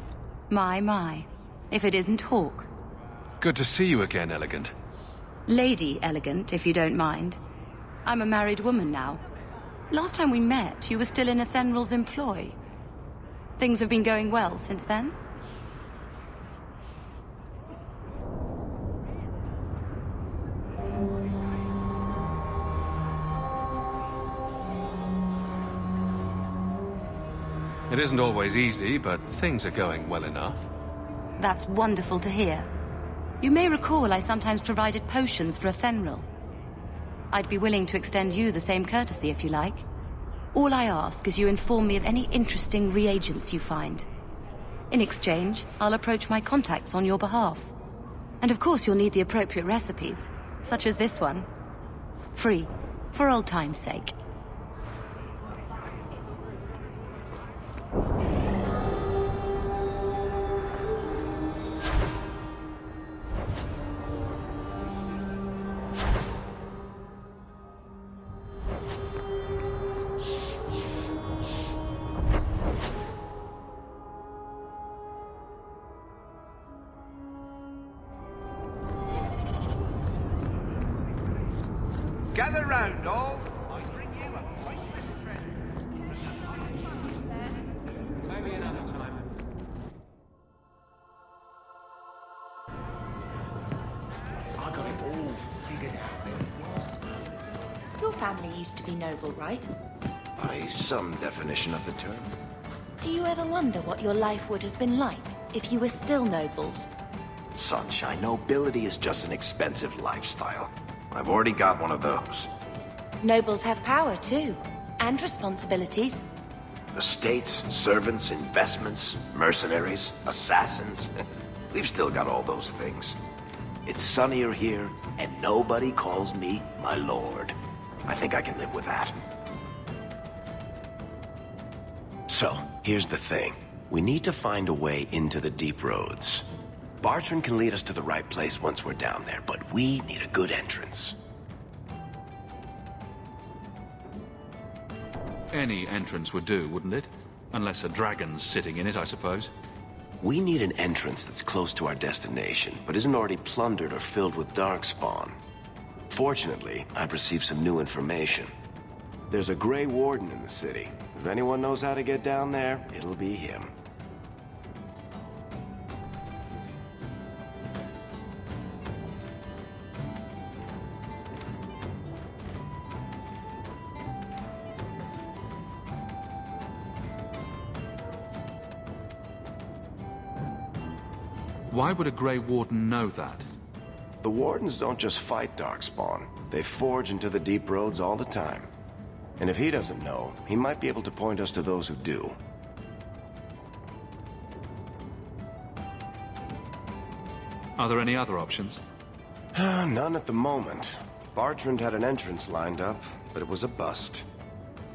My. If it isn't Hawke. Good to see you again, Elegant. Lady Elegant, if you don't mind. I'm a married woman now. Last time we met, you were still in Athenral's employ. Things have been going well since then? It isn't always easy, but things are going well enough. That's wonderful to hear. You may recall I sometimes provided potions for Athenral. I'd be willing to extend you the same courtesy if you like. All I ask is you inform me of any interesting reagents you find. In exchange, I'll approach my contacts on your behalf. And of course you'll need the appropriate recipes, such as this one. Free, for old time's sake. Gather round, all. I bring you a priceless treasure. Maybe another time. I got it all figured out. Your family used to be noble, right? By some definition of the term. Do you ever wonder what your life would have been like if you were still nobles? Sunshine, nobility is just an expensive lifestyle. I've already got one of those. Nobles have power, too. And responsibilities. Estates, servants, investments, mercenaries, assassins. We've still got all those things. It's sunnier here, and nobody calls me my lord. I think I can live with that. So, here's the thing. We need to find a way into the deep roads. Bartrand can lead us to the right place once we're down there, but we need a good entrance. Any entrance would do, wouldn't it? Unless a dragon's sitting in it, I suppose. We need an entrance that's close to our destination, but isn't already plundered or filled with darkspawn. Fortunately, I've received some new information. There's a Grey Warden in the city. If anyone knows how to get down there, it'll be him. Why would a Grey Warden know that? The Wardens don't just fight Darkspawn. They forge into the deep roads all the time. And if he doesn't know, he might be able to point us to those who do. Are there any other options? None at the moment. Bartrand had an entrance lined up, but it was a bust.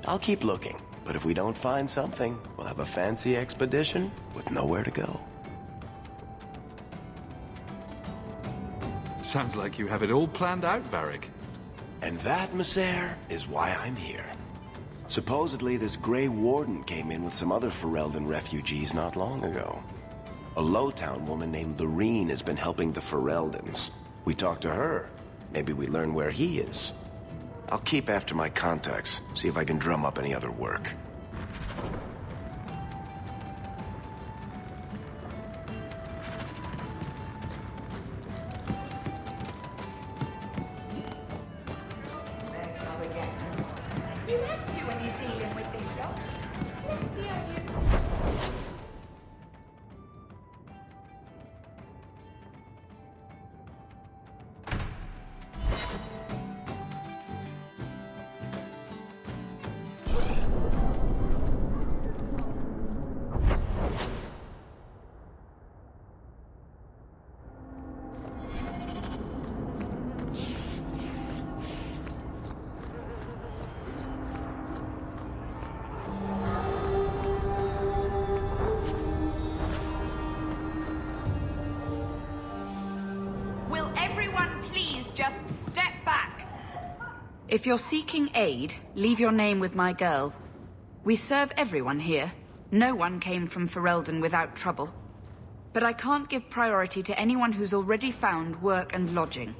I'll keep looking, but if we don't find something, we'll have a fancy expedition with nowhere to go. Sounds like you have it all planned out, Varric. And that, Messere, is why I'm here. Supposedly, this Grey Warden came in with some other Ferelden refugees not long ago. A Lowtown woman named Loreen has been helping the Fereldans. We talked to her. Maybe we learn where he is. I'll keep after my contacts, see if I can drum up any other work. If you're seeking aid, leave your name with my girl. We serve everyone here, No one came from Ferelden without trouble. But I can't give priority to anyone who's already found work and lodging.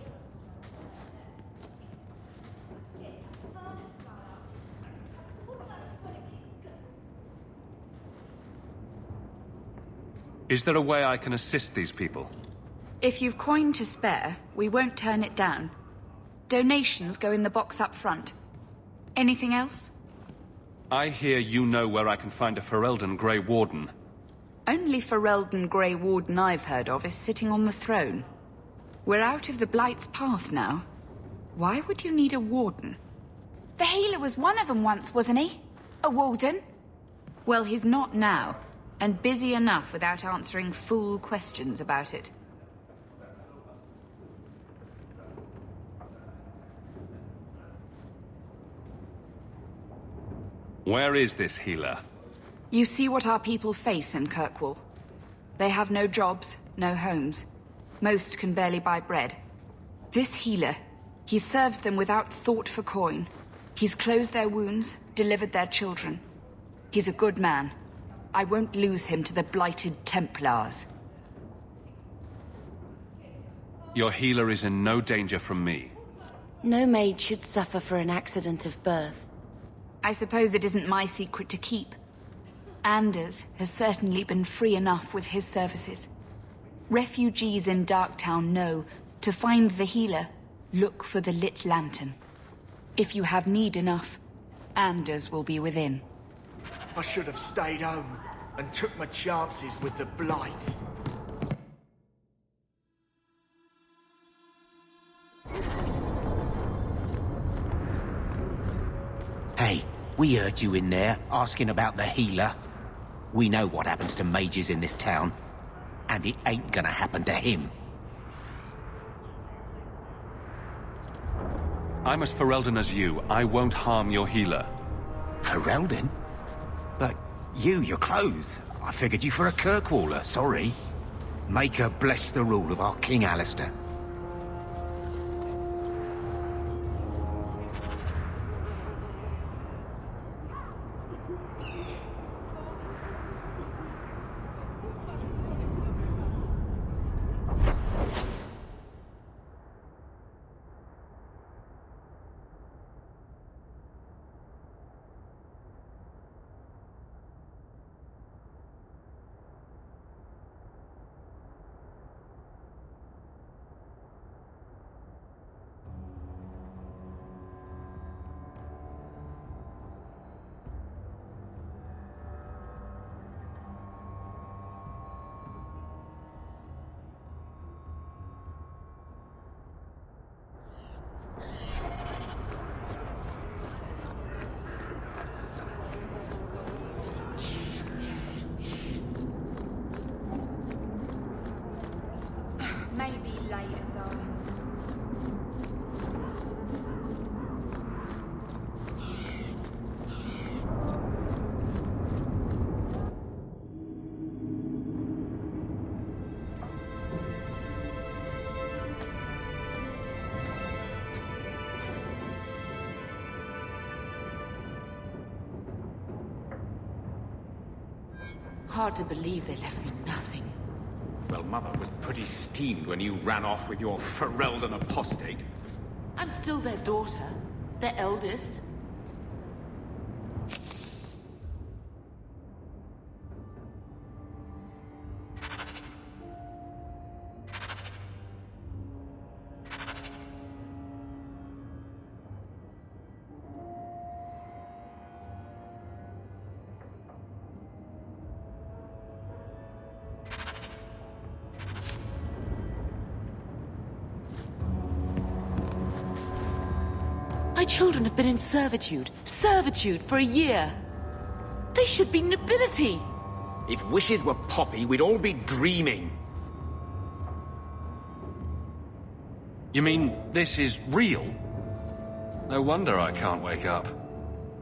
Is there a way I can assist these people? If you've coin to spare, we won't turn it down. Donations go in the box up front. Anything else? I hear you know where I can find a Ferelden Grey Warden. Only Ferelden Grey Warden I've heard of is sitting on the throne. We're out of the Blight's path now. Why would you need a warden? The healer was one of them once, wasn't he? A warden? Well, he's not now, and busy enough without answering fool questions about it. Where is this healer? You see what our people face in Kirkwall. They have no jobs, no homes. Most can barely buy bread. This healer, he serves them without thought for coin. He's closed their wounds, delivered their children. He's a good man. I won't lose him to the blighted Templars. Your healer is in no danger from me. No maid should suffer for an accident of birth. I suppose it isn't my secret to keep. Anders has certainly been free enough with his services. Refugees in Darktown know to find the healer, look for the lit lantern. If you have need enough, Anders will be within. I should have stayed home and took my chances with the Blight. Hey, we heard you in there, asking about the healer. We know what happens to mages in this town, and it ain't gonna happen to him. I'm as Ferelden as you. I won't harm your healer. Ferelden? But your clothes. I figured you for a Kirkwaller, sorry. Make her bless the rule of our King Alistair. Maybe later, darling. Hard to believe they left me nothing. Well, Mother was pretty steamed when you ran off with your Ferelden apostate. I'm still their daughter, their eldest. My children have been in servitude for a year. They should be nobility. If wishes were poppy, we'd all be dreaming. You mean this is real? No wonder I can't wake up.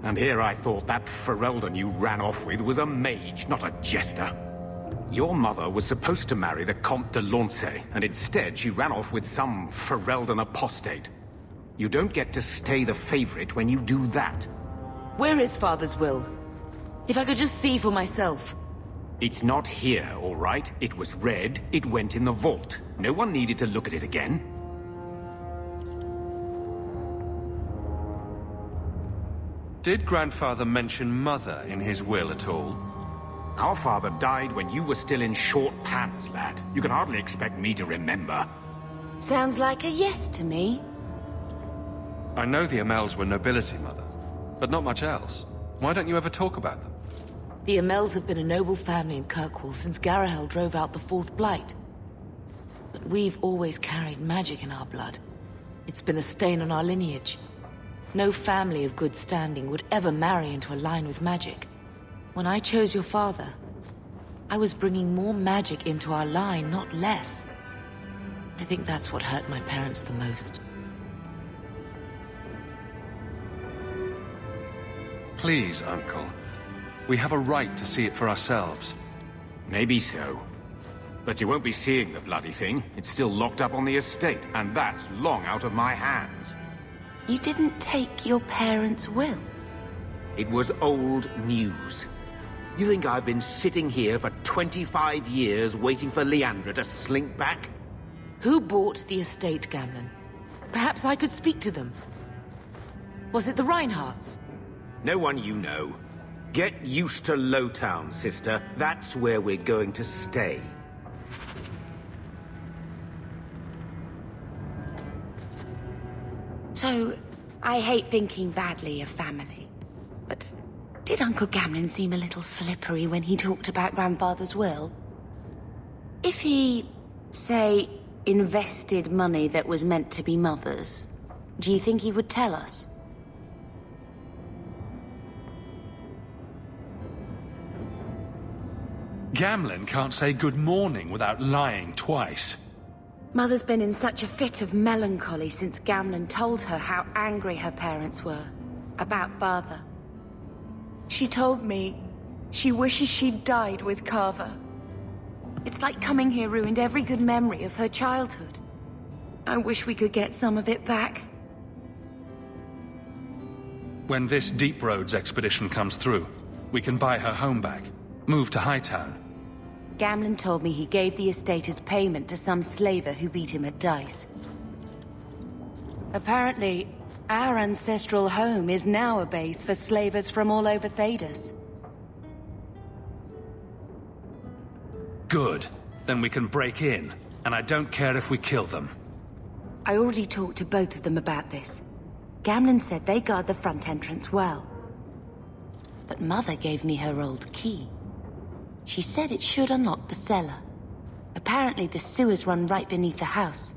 And here I thought that Ferelden you ran off with was a mage, not a jester. Your mother was supposed to marry the Comte de Launcey, and instead she ran off with some Ferelden apostate. You don't get to stay the favorite when you do that. Where is Father's will? If I could just see for myself. It's not here, all right? It was read, it went in the vault. No one needed to look at it again. Did Grandfather mention Mother in his will at all? Our father died when you were still in short pants, lad. You can hardly expect me to remember. Sounds like a yes to me. I know the Amels were nobility, Mother, but not much else. Why don't you ever talk about them? The Amels have been a noble family in Kirkwall since Garahel drove out the Fourth Blight. But we've always carried magic in our blood. It's been a stain on our lineage. No family of good standing would ever marry into a line with magic. When I chose your father, I was bringing more magic into our line, not less. I think that's what hurt my parents the most. Please, Uncle. We have a right to see it for ourselves. Maybe so. But you won't be seeing the bloody thing. It's still locked up on the estate, and that's long out of my hands. You didn't take your parents' will? It was old news. You think I've been sitting here for 25 years waiting for Leandra to slink back? Who bought the estate, Gamlen? Perhaps I could speak to them. Was it the Reinhardts? No one you know. Get used to Lowtown, sister. That's where we're going to stay. So, I hate thinking badly of family, but did Uncle Gamlen seem a little slippery when he talked about Grandfather's will? If he, say, invested money that was meant to be Mother's, do you think he would tell us? Gamlen can't say good morning without lying twice. Mother's been in such a fit of melancholy since Gamlen told her how angry her parents were about Father. She told me she wishes she'd died with Carver. It's like coming here ruined every good memory of her childhood. I wish we could get some of it back. When this Deep Roads expedition comes through, we can buy her home back, move to Hightown. Gamlen told me he gave the estate as payment to some slaver who beat him at dice. Apparently, our ancestral home is now a base for slavers from all over Thedas. Good. Then we can break in, and I don't care if we kill them. I already talked to both of them about this. Gamlen said they guard the front entrance well. But Mother gave me her old key. She said it should unlock the cellar. Apparently the sewers run right beneath the house.